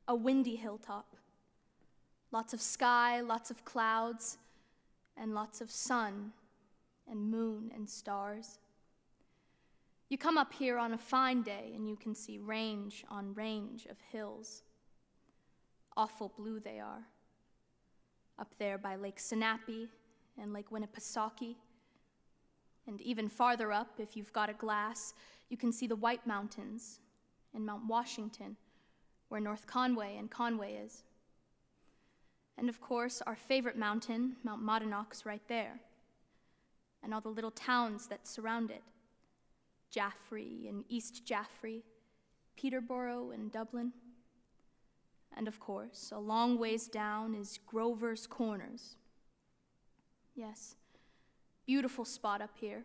a windy hilltop. Lots of sky, lots of clouds, and lots of sun and moon and stars. You come up here on a fine day and you can see range on range of hills. Awful blue they are. Up there by Lake Sinape and Lake Winnipesaukee. And even farther up, if you've got a glass, you can see the White Mountains in Mount Washington, where North Conway and Conway is. And of course, our favorite mountain, Mount Monadnock's right there, and all the little towns that surround it, Jaffrey and East Jaffrey, Peterborough and Dublin. And of course, a long ways down is Grover's Corners. Yes, beautiful spot up here,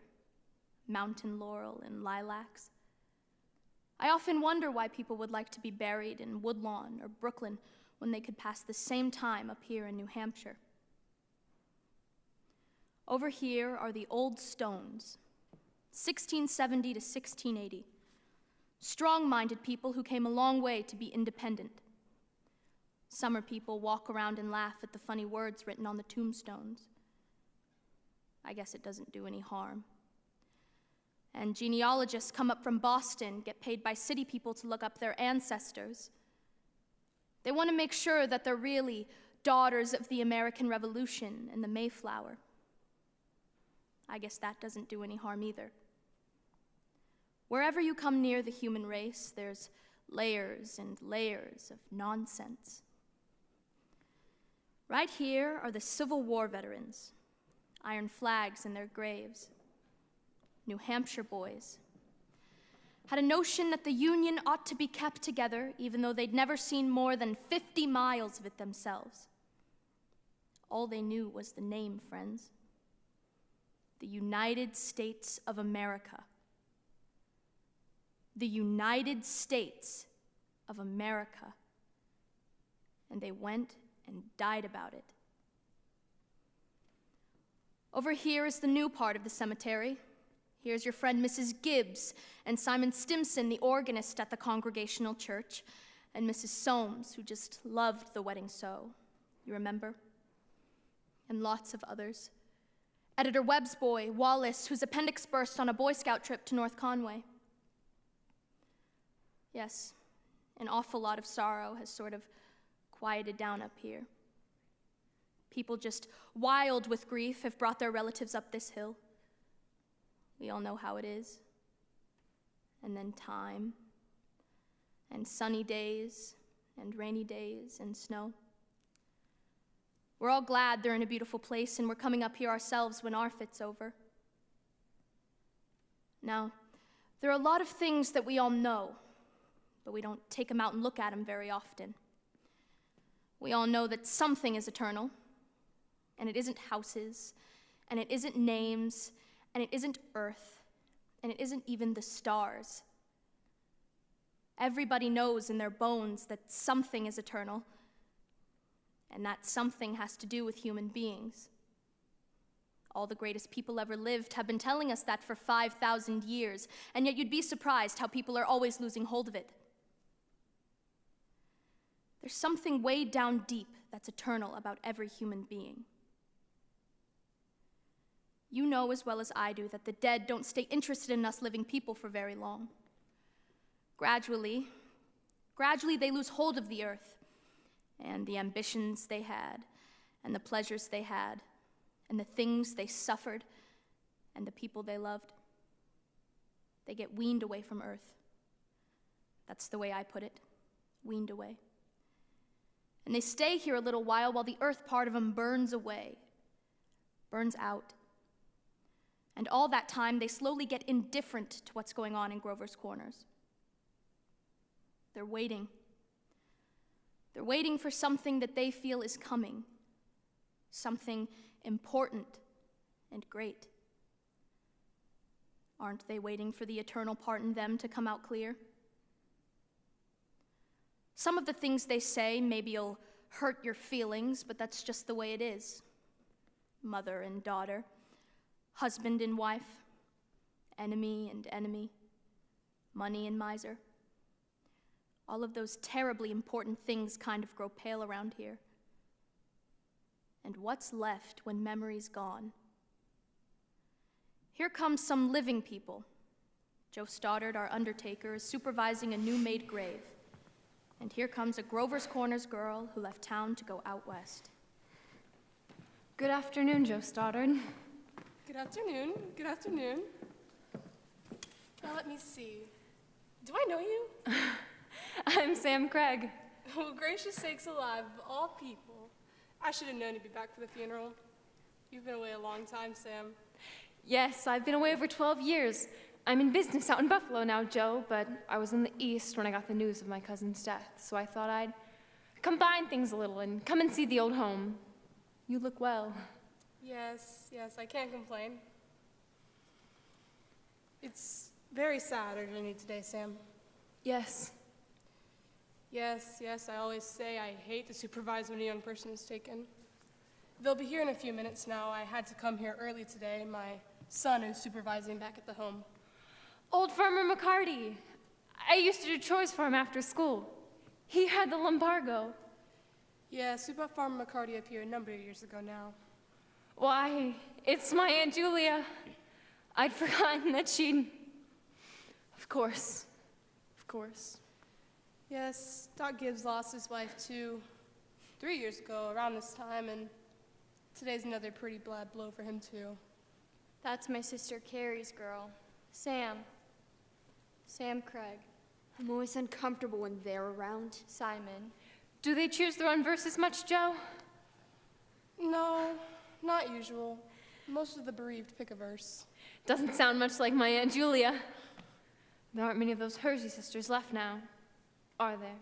mountain laurel and lilacs. I often wonder why people would like to be buried in Woodlawn or Brooklyn when they could pass the same time up here in New Hampshire. Over here are the old stones, 1670 to 1680. Strong-minded people who came a long way to be independent. Summer people walk around and laugh at the funny words written on the tombstones. I guess it doesn't do any harm. And genealogists come up from Boston, get paid by city people to look up their ancestors. They want to make sure that they're really daughters of the American Revolution and the Mayflower. I guess that doesn't do any harm either. Wherever you come near the human race, there's layers and layers of nonsense. Right here are the Civil War veterans, iron flags in their graves. New Hampshire boys had a notion that the Union ought to be kept together, even though they'd never seen more than 50 miles of it themselves. All they knew was the name, friends. The United States of America. The United States of America. And they went and died about it. Over here is the new part of the cemetery. Here's your friend Mrs. Gibbs and Simon Stimson, the organist at the Congregational Church, and Mrs. Soames, who just loved the wedding so. You remember? And lots of others. Editor Webb's boy, Wallace, whose appendix burst on a Boy Scout trip to North Conway. Yes, an awful lot of sorrow has sort of quieted down up here. People just wild with grief have brought their relatives up this hill. We all know how it is. And then time, and sunny days, and rainy days, and snow. We're all glad they're in a beautiful place, and we're coming up here ourselves when our fit's over. Now, there are a lot of things that we all know, but we don't take them out and look at them very often. We all know that something is eternal, and it isn't houses, and it isn't names, and it isn't Earth, and it isn't even the stars. Everybody knows in their bones that something is eternal, and that something has to do with human beings. All the greatest people ever lived have been telling us that for 5,000 years, and yet you'd be surprised how people are always losing hold of it. There's something way down deep that's eternal about every human being. You know as well as I do that the dead don't stay interested in us living people for very long. Gradually they lose hold of the earth and the ambitions they had and the pleasures they had and the things they suffered and the people they loved. They get weaned away from earth. That's the way I put it, weaned away. And they stay here a little while the earth part of them burns away, burns out. And all that time, they slowly get indifferent to what's going on in Grover's Corners. They're waiting. They're waiting for something that they feel is coming, something important and great. Aren't they waiting for the eternal part in them to come out clear? Some of the things they say maybe will hurt your feelings, but that's just the way it is. Mother and daughter, husband and wife, enemy and enemy, money and miser. All of those terribly important things kind of grow pale around here. And what's left when memory's gone? Here comes some living people. Joe Stoddard, our undertaker, is supervising a new-made grave. And here comes a Grover's Corners girl who left town to go out west. Good afternoon, Joe Stoddard. Good afternoon. Good afternoon. Now let me see. Do I know you? I'm Sam Craig. Oh, gracious sakes alive, of all people. I should have known you'd be back for the funeral. You've been away a long time, Sam. Yes, I've been away over 12 years. I'm in business out in Buffalo now, Joe, but I was in the East when I got the news of my cousin's death, so I thought I'd combine things a little and come and see the old home. You look well. Yes, I can't complain. It's very sad our journey today, Sam. Yes. Yes, I always say I hate to supervise when a young person is taken. They'll be here in a few minutes now. I had to come here early today. My son is supervising back at the home. Old Farmer McCarty. I used to do chores for him after school. He had the lumbago. Yes, we brought Farmer McCarty up here a number of years ago now. Why, it's my Aunt Julia. I'd forgotten that she'd... Of course. Yes, Doc Gibbs lost his wife too 3 years ago around this time, and today's another pretty bad blow for him too. That's my sister Carrie's girl, Sam. Sam Craig. I'm always uncomfortable when they're around. Simon. Do they choose their own verses much, Joe? No, not usual. Most of the bereaved pick a verse. Doesn't sound much like my Aunt Julia. There aren't many of those Hersey sisters left now, are there?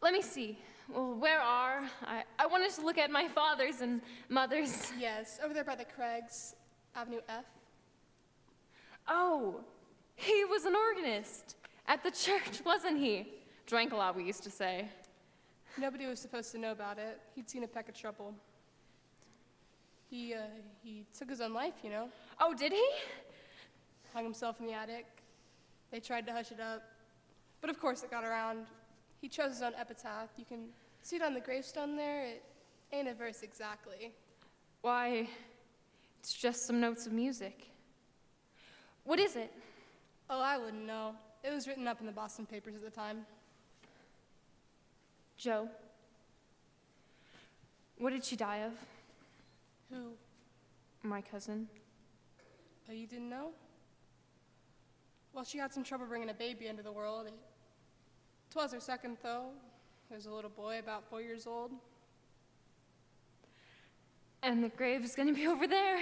Let me see. Well, where are? I wanted to look at my father's and mother's. Yes, over there by the Craigs, Avenue F. Oh, he was an organist at the church, wasn't he? Drank a lot, we used to say. Nobody was supposed to know about it. He'd seen a peck of trouble. He took his own life, you know. Oh, did he? Hung himself in the attic. They tried to hush it up. But of course it got around. He chose his own epitaph. You can see it on the gravestone there. It ain't a verse exactly. Why, it's just some notes of music. What is it? Oh, I wouldn't know. It was written up in the Boston papers at the time. Joe, what did she die of? Who? My cousin. Oh, you didn't know? Well, she had some trouble bringing a baby into the world. Twas her second, though. There's a little boy about 4 years old. And the grave is gonna be over there?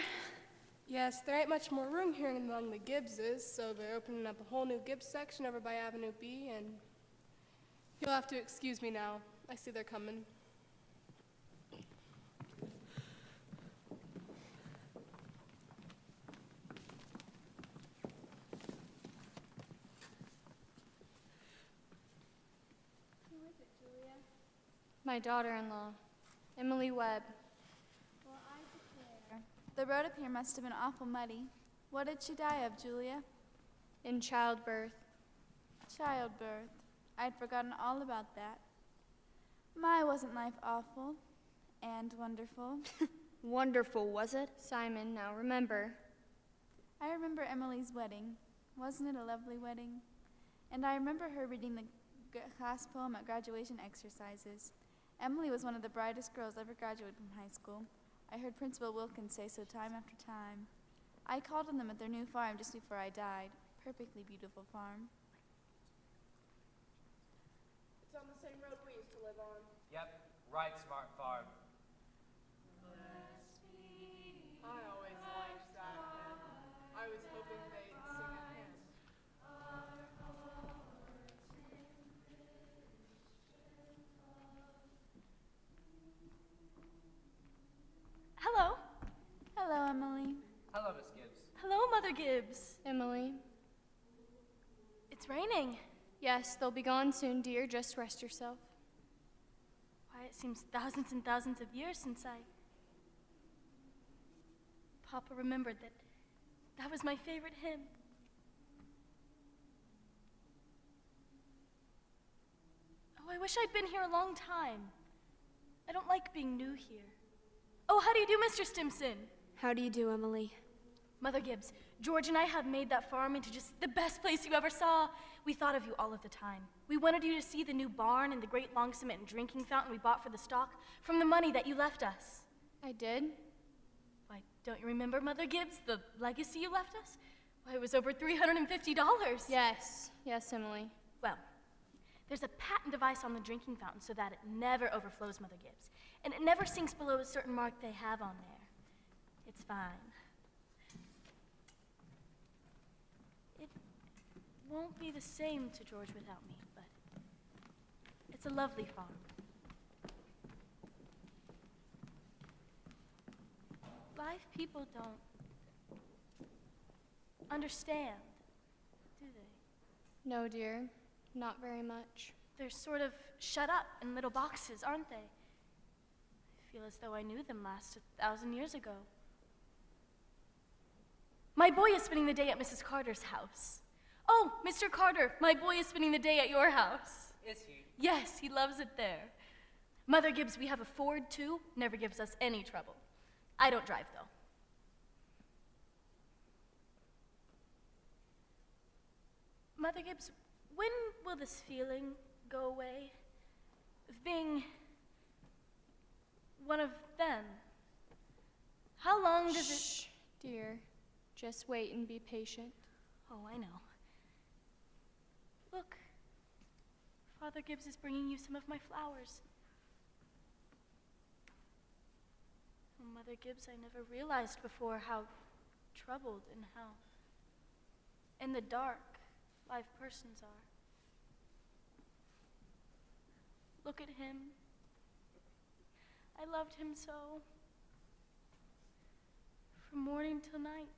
Yes, there ain't much more room here among the Gibbses, so they're opening up a whole new Gibbs section over by Avenue B, and you'll have to excuse me now. I see they're coming. My daughter-in-law, Emily Webb. Well, I declare. The road up here must have been awful muddy. What did she die of, Julia? In childbirth. Childbirth. I'd forgotten all about that. My, wasn't life awful and wonderful? Wonderful, was it? Simon, now remember. I remember Emily's wedding. Wasn't it a lovely wedding? And I remember her reading the class poem at graduation exercises. Emily was one of the brightest girls ever graduated from high school. I heard Principal Wilkins say so time after time. I called on them at their new farm just before I died. Perfectly beautiful farm. It's on the same road we used to live on. Yep, right, smart farm. I always liked that hymn. I was hoping they'd sing it again. Hello. Hello, Emily. Hello, Miss Gibbs. Hello, Mother Gibbs. Emily. It's raining. Yes, they'll be gone soon, dear. Just rest yourself. Why, it seems thousands and thousands of years since Papa remembered that was my favorite hymn. Oh, I wish I'd been here a long time. I don't like being new here. Oh, how do you do, Mr. Stimson? How do you do, Emily? Mother Gibbs, George and I have made that farm into just the best place you ever saw. We thought of you all of the time. We wanted you to see the new barn and the great long cement drinking fountain we bought for the stock from the money that you left us. I did? Why, don't you remember, Mother Gibbs, the legacy you left us? Why, it was over $350. Yes, yes, Emily. Well, there's a patent device on the drinking fountain so that it never overflows, Mother Gibbs. And it never sinks below a certain mark they have on there. It's fine. It won't be the same to George without me, but it's a lovely farm. Live people don't understand, do they? No, dear, not very much. They're sort of shut up in little boxes, aren't they? I feel as though I knew them last 1,000 years ago. My boy is spending the day at Mrs. Carter's house. Oh, Mr. Carter, my boy is spending the day at your house. Is he? Yes, he loves it there. Mother Gibbs, we have a Ford, too. Never gives us any trouble. I don't drive, though. Mother Gibbs, when will this feeling go away? Of being one of them? How long does it... Shh, dear. Just wait and be patient. Oh, I know. Look, Father Gibbs is bringing you some of my flowers. Oh, Mother Gibbs, I never realized before how troubled and how in the dark live persons are. Look at him. I loved him so. From morning till night,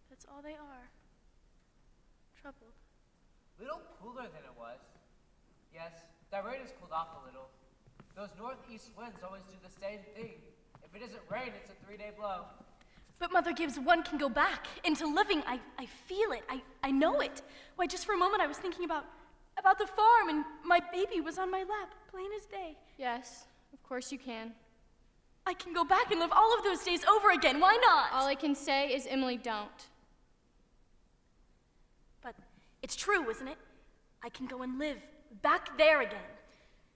that's all they are. Troubled. Little cooler than it was. Yes, that rain has cooled off a little. Those northeast winds always do the same thing. If it isn't rain, it's a 3-day blow. But Mother Gibbs, one can go back into living. I feel it. I know it. Why, just for a moment I was thinking about the farm, and my baby was on my lap, plain as day. Yes, of course you can. I can go back and live all of those days over again. Why not? All I can say is, Emily, don't. But it's true, isn't it? I can go and live back there again.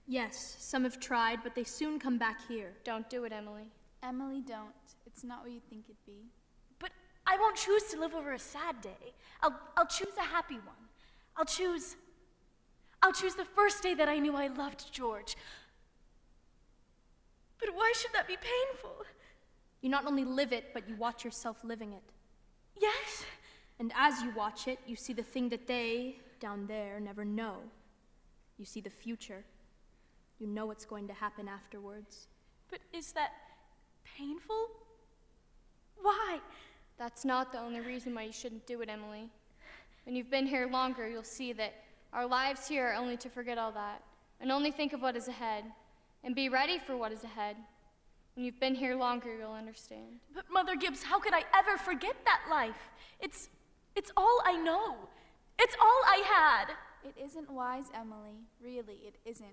Yes, some have tried, but they soon come back here. Don't do it, Emily. Emily, don't. It's not what you think it'd be. But I won't choose to live over a sad day. I'll choose a happy one. I'll choose the first day that I knew I loved George. But why should that be painful? You not only live it, but you watch yourself living it. Yes? And as you watch it, you see the thing that they, down there, never know. You see the future. You know what's going to happen afterwards. But is that painful? Why? That's not the only reason why you shouldn't do it, Emily. When you've been here longer, you'll see that our lives here are only to forget all that and only think of what is ahead and be ready for what is ahead. When you've been here longer, you'll understand. But Mother Gibbs, how could I ever forget that life? It's all I know. It's all I had. It isn't wise, Emily. Really, it isn't.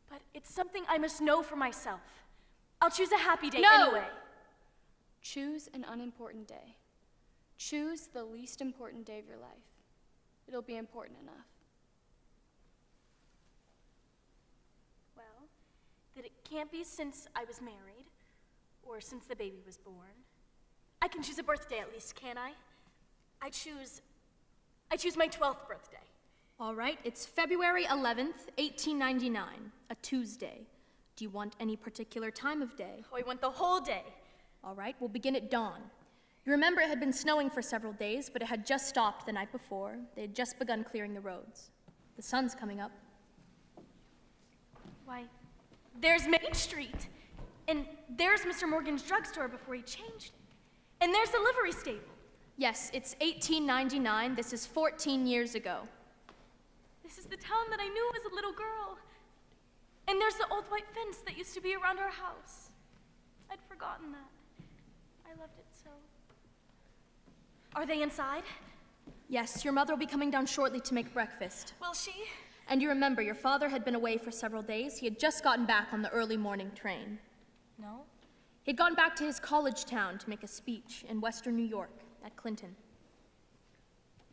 But it's something I must know for myself. I'll choose a happy day No! anyway. Choose an unimportant day. Choose the least important day of your life. It'll be important enough. Well, that it can't be since I was married, or since the baby was born. I can choose a birthday at least, can't I? I choose my 12th birthday. All right, it's February 11th, 1899, a Tuesday. Do you want any particular time of day? Oh, I want the whole day. All right, we'll begin at dawn. You remember it had been snowing for several days, but it had just stopped the night before. They had just begun clearing the roads. The sun's coming up. Why, there's Main Street. And there's Mr. Morgan's drugstore before he changed it. And there's the livery stable. Yes, it's 1899. This is 14 years ago. This is the town that I knew as a little girl. And there's the old white fence that used to be around our house. I'd forgotten that. I loved it so. Are they inside? Yes, your mother will be coming down shortly to make breakfast. Will she? And you remember, your father had been away for several days. He had just gotten back on the early morning train. No? He'd gone back to his college town to make a speech in western New York at Clinton.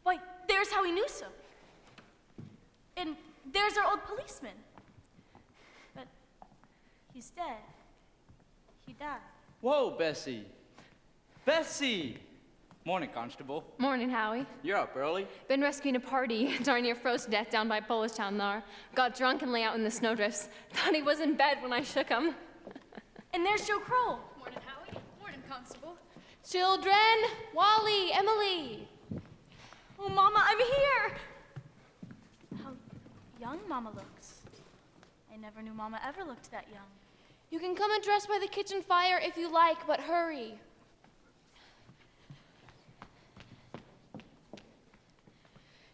Why, there's how he knew so. And there's our old policeman. But he's dead. He died. Whoa, Bessie. Bessie! Morning, Constable. Morning, Howie. You're up early. Been rescuing a party darn near froze to death down by Polish Town there. Got drunk and lay out in the snowdrifts. Thought he was in bed when I shook him. And there's Joe Kroll. Morning, Howie. Morning, Constable. Children, Wally, Emily. Oh, Mama, I'm here. How young Mama looks. I never knew Mama ever looked that young. You can come and dress by the kitchen fire if you like, but hurry.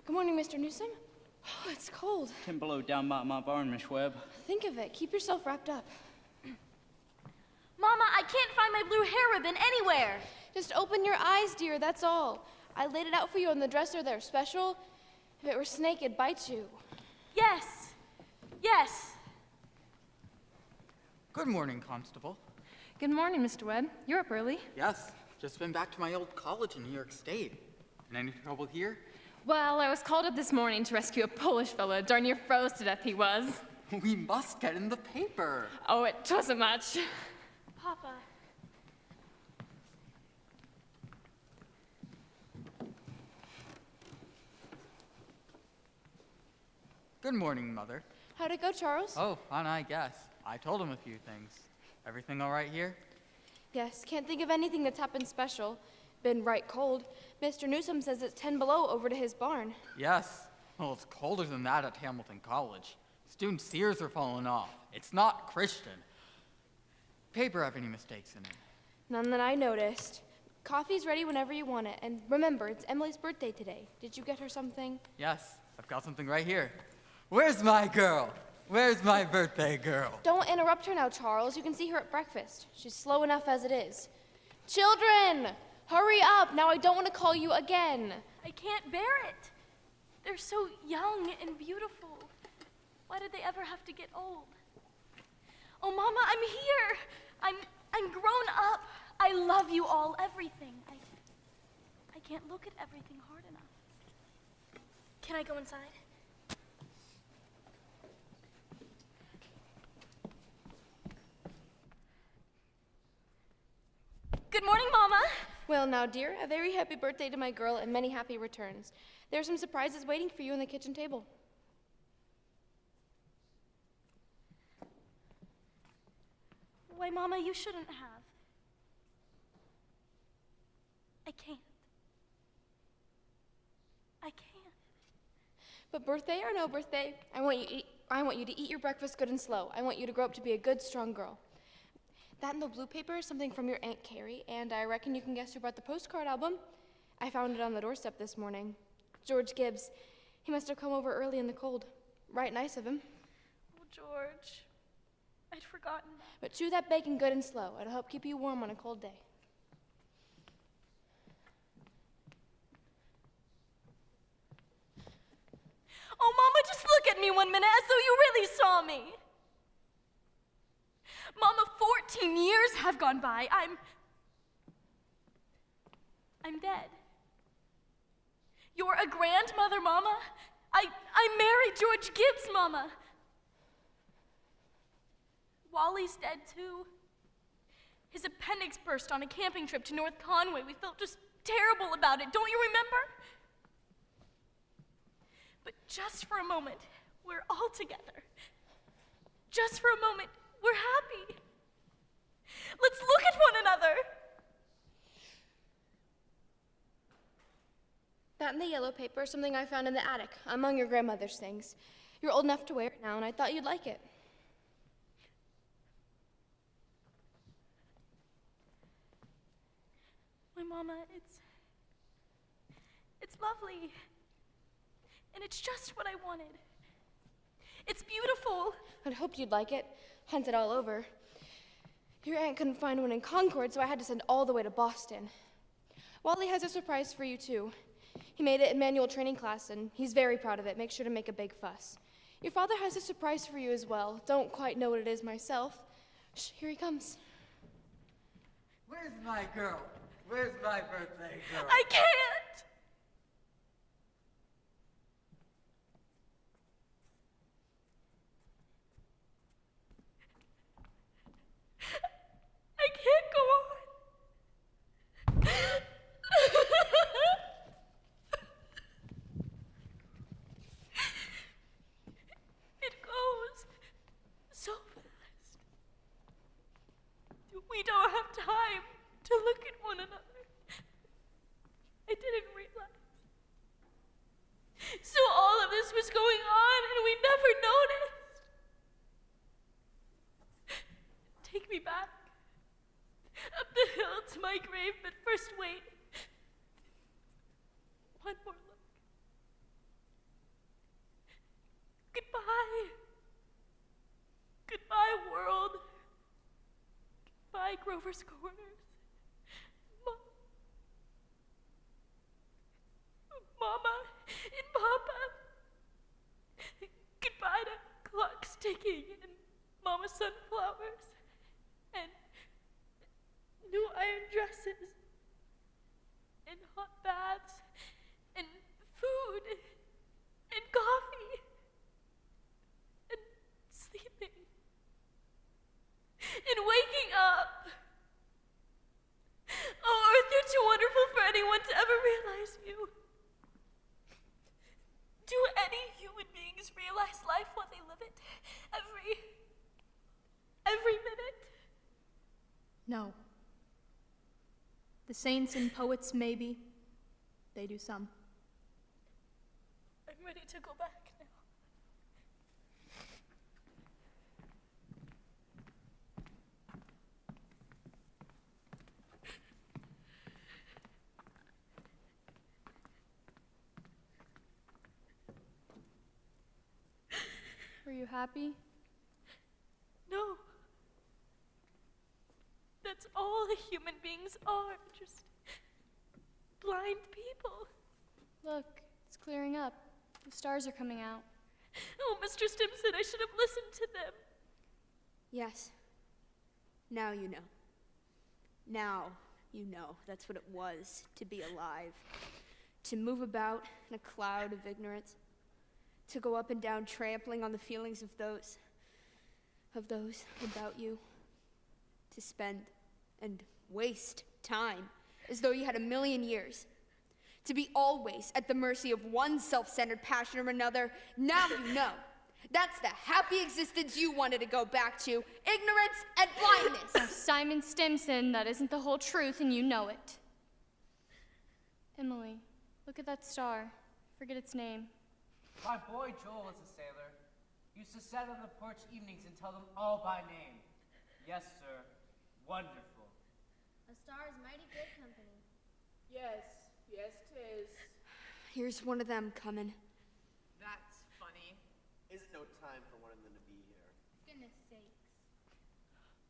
Good morning, Mr. Newsom. Oh, it's cold. 10 below down by my barn, Miss Webb. Think of it. Keep yourself wrapped up. Mama, I can't find my blue hair ribbon anywhere. Just open your eyes, dear, that's all. I laid it out for you on the dresser there, special. If it were snake, it'd bite you. Yes. Yes. Good morning, Constable. Good morning, Mr. Webb. You're up early. Yes, just been back to my old college in New York State. And any trouble here? Well, I was called up this morning to rescue a Polish fella. Darn near froze to death he was. We must get in the paper. Oh, it wasn't much. Papa. Good morning, Mother. How'd it go, Charles? Oh, fine, I guess. I told him a few things. Everything all right here? Yes, can't think of anything that's happened special. Been right cold. Mr. Newsom says it's 10 below over to his barn. Yes. Well, it's colder than that at Hamilton College. Students' ears are falling off. It's not Christian. Paper have any mistakes in it? None that I noticed. Coffee's ready whenever you want it. And remember, it's Emily's birthday today. Did you get her something? Yes, I've got something right here. Where's my girl? Where's my birthday girl? Don't interrupt her now, Charles. You can see her at breakfast. She's slow enough as it is. Children! Hurry up! Now I don't want to call you again. I can't bear it. They're so young and beautiful. Why did they ever have to get old? Oh, Mama, I'm here. I'm grown up. I love you all, everything. I can't look at everything hard enough. Can I go inside? Good morning, Mama. Well, now, dear, a very happy birthday to my girl and many happy returns. There are some surprises waiting for you on the kitchen table. Why, Mama, you shouldn't have. I can't. I can't. But birthday or no birthday, I want you to eat your breakfast good and slow. I want you to grow up to be a good, strong girl. That in the blue paper is something from your Aunt Carrie, and I reckon you can guess who brought the postcard album. I found it on the doorstep this morning. George Gibbs. He must have come over early in the cold. Right nice of him. Oh, George. I'd forgotten that. But chew that bacon good and slow. It'll help keep you warm on a cold day. Oh, Mama, just look at me 1 minute as though you really saw me. Mama, 14 years have gone by. I'm dead. You're a grandmother, Mama. I married George Gibbs, Mama. Wally's dead, too. His appendix burst on a camping trip to North Conway. We felt just terrible about it. Don't you remember? But just for a moment, we're all together. Just for a moment, we're happy. Let's look at one another. That in the yellow paper is something I found in the attic, among your grandmother's things. You're old enough to wear it now, and I thought you'd like it. My Mama, it's lovely. And it's just what I wanted. It's beautiful. I'd hoped you'd like it. Hunted all over. Your aunt couldn't find one in Concord, so I had to send all the way to Boston. Wally has a surprise for you, too. He made it in manual training class, and he's very proud of it. Make sure to make a big fuss. Your father has a surprise for you as well. Don't quite know what it is myself. Shh, here he comes. Where's my girl? Where's my birthday girl? I can't. I can't go on. So all of this was going on and we never noticed. Take me back. Up the hill to my grave, but first wait. One more look. Goodbye. Goodbye, world. Goodbye, Grover's Corners. Mama and Papa. Goodbye to clocks ticking and Mama sunflowers and new iron dresses and hot baths and food and coffee and sleeping and waking up. Oh, Earth, you're too wonderful for anyone to ever realize you. Do any human beings realize life while they live it? Every minute? No. The saints and poets, maybe. They do some. I'm ready to go back now. Were you happy? No. That's all human beings are, just blind people. Look, it's clearing up. The stars are coming out. Oh, Mr. Stimson, I should have listened to them. Yes. Now you know. Now you know that's what it was to be alive. To move about in a cloud of ignorance. To go up and down trampling on the feelings of those about you. To spend and waste time as though you had 1,000,000 years. To be always at the mercy of one self-centered passion or another. Now you know. That's the happy existence you wanted to go back to. Ignorance and blindness. Now, Simon Stimson, that isn't the whole truth, and you know it. Emily, look at that star. Forget its name. My boy Joel was a sailor. He used to sit on the porch evenings and tell them all by name. Yes, sir. Wonderful. A star is mighty good company. Yes, yes, 'tis. Here's one of them coming. That's funny. Isn't no time for one of them to be here. Goodness sakes.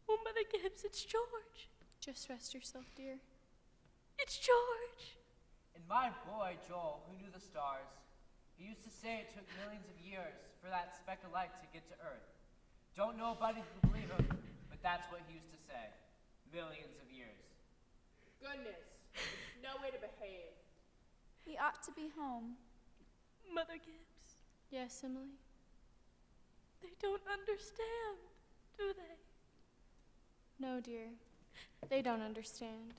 Oh, Mother Gibbs, it's George. Just rest yourself, dear. It's George. And my boy Joel, who knew the stars, he used to say it took millions of years for that speck of light to get to Earth. Don't know anybody who believe him, but that's what he used to say. Millions of years. Goodness, it's no way to behave. We ought to be home. Mother Gibbs, Yes, Emily? they don't understand, do they? No, dear. They don't understand.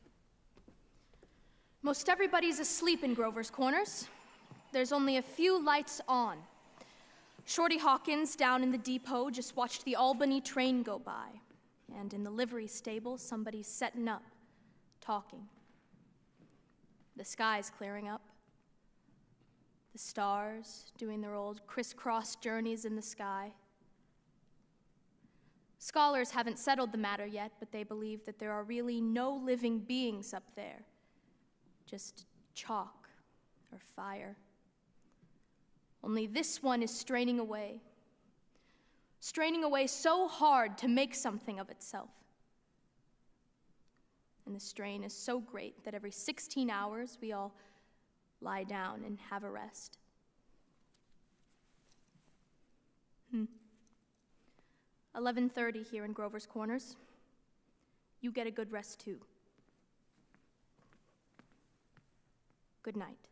Most everybody's asleep in Grover's Corners. There's only a few lights on. Shorty Hawkins down in the depot just watched the Albany train go by. And in the livery stable, somebody's setting up, talking. The sky's clearing up. The stars doing their old crisscross journeys in the sky. Scholars haven't settled the matter yet, but they believe that there are really no living beings up there. Just chalk or fire. Only this one is straining away so hard to make something of itself. And the strain is so great that every 16 hours we all lie down and have a rest. 11:30 here in Grover's Corners. You get a good rest too. Good night.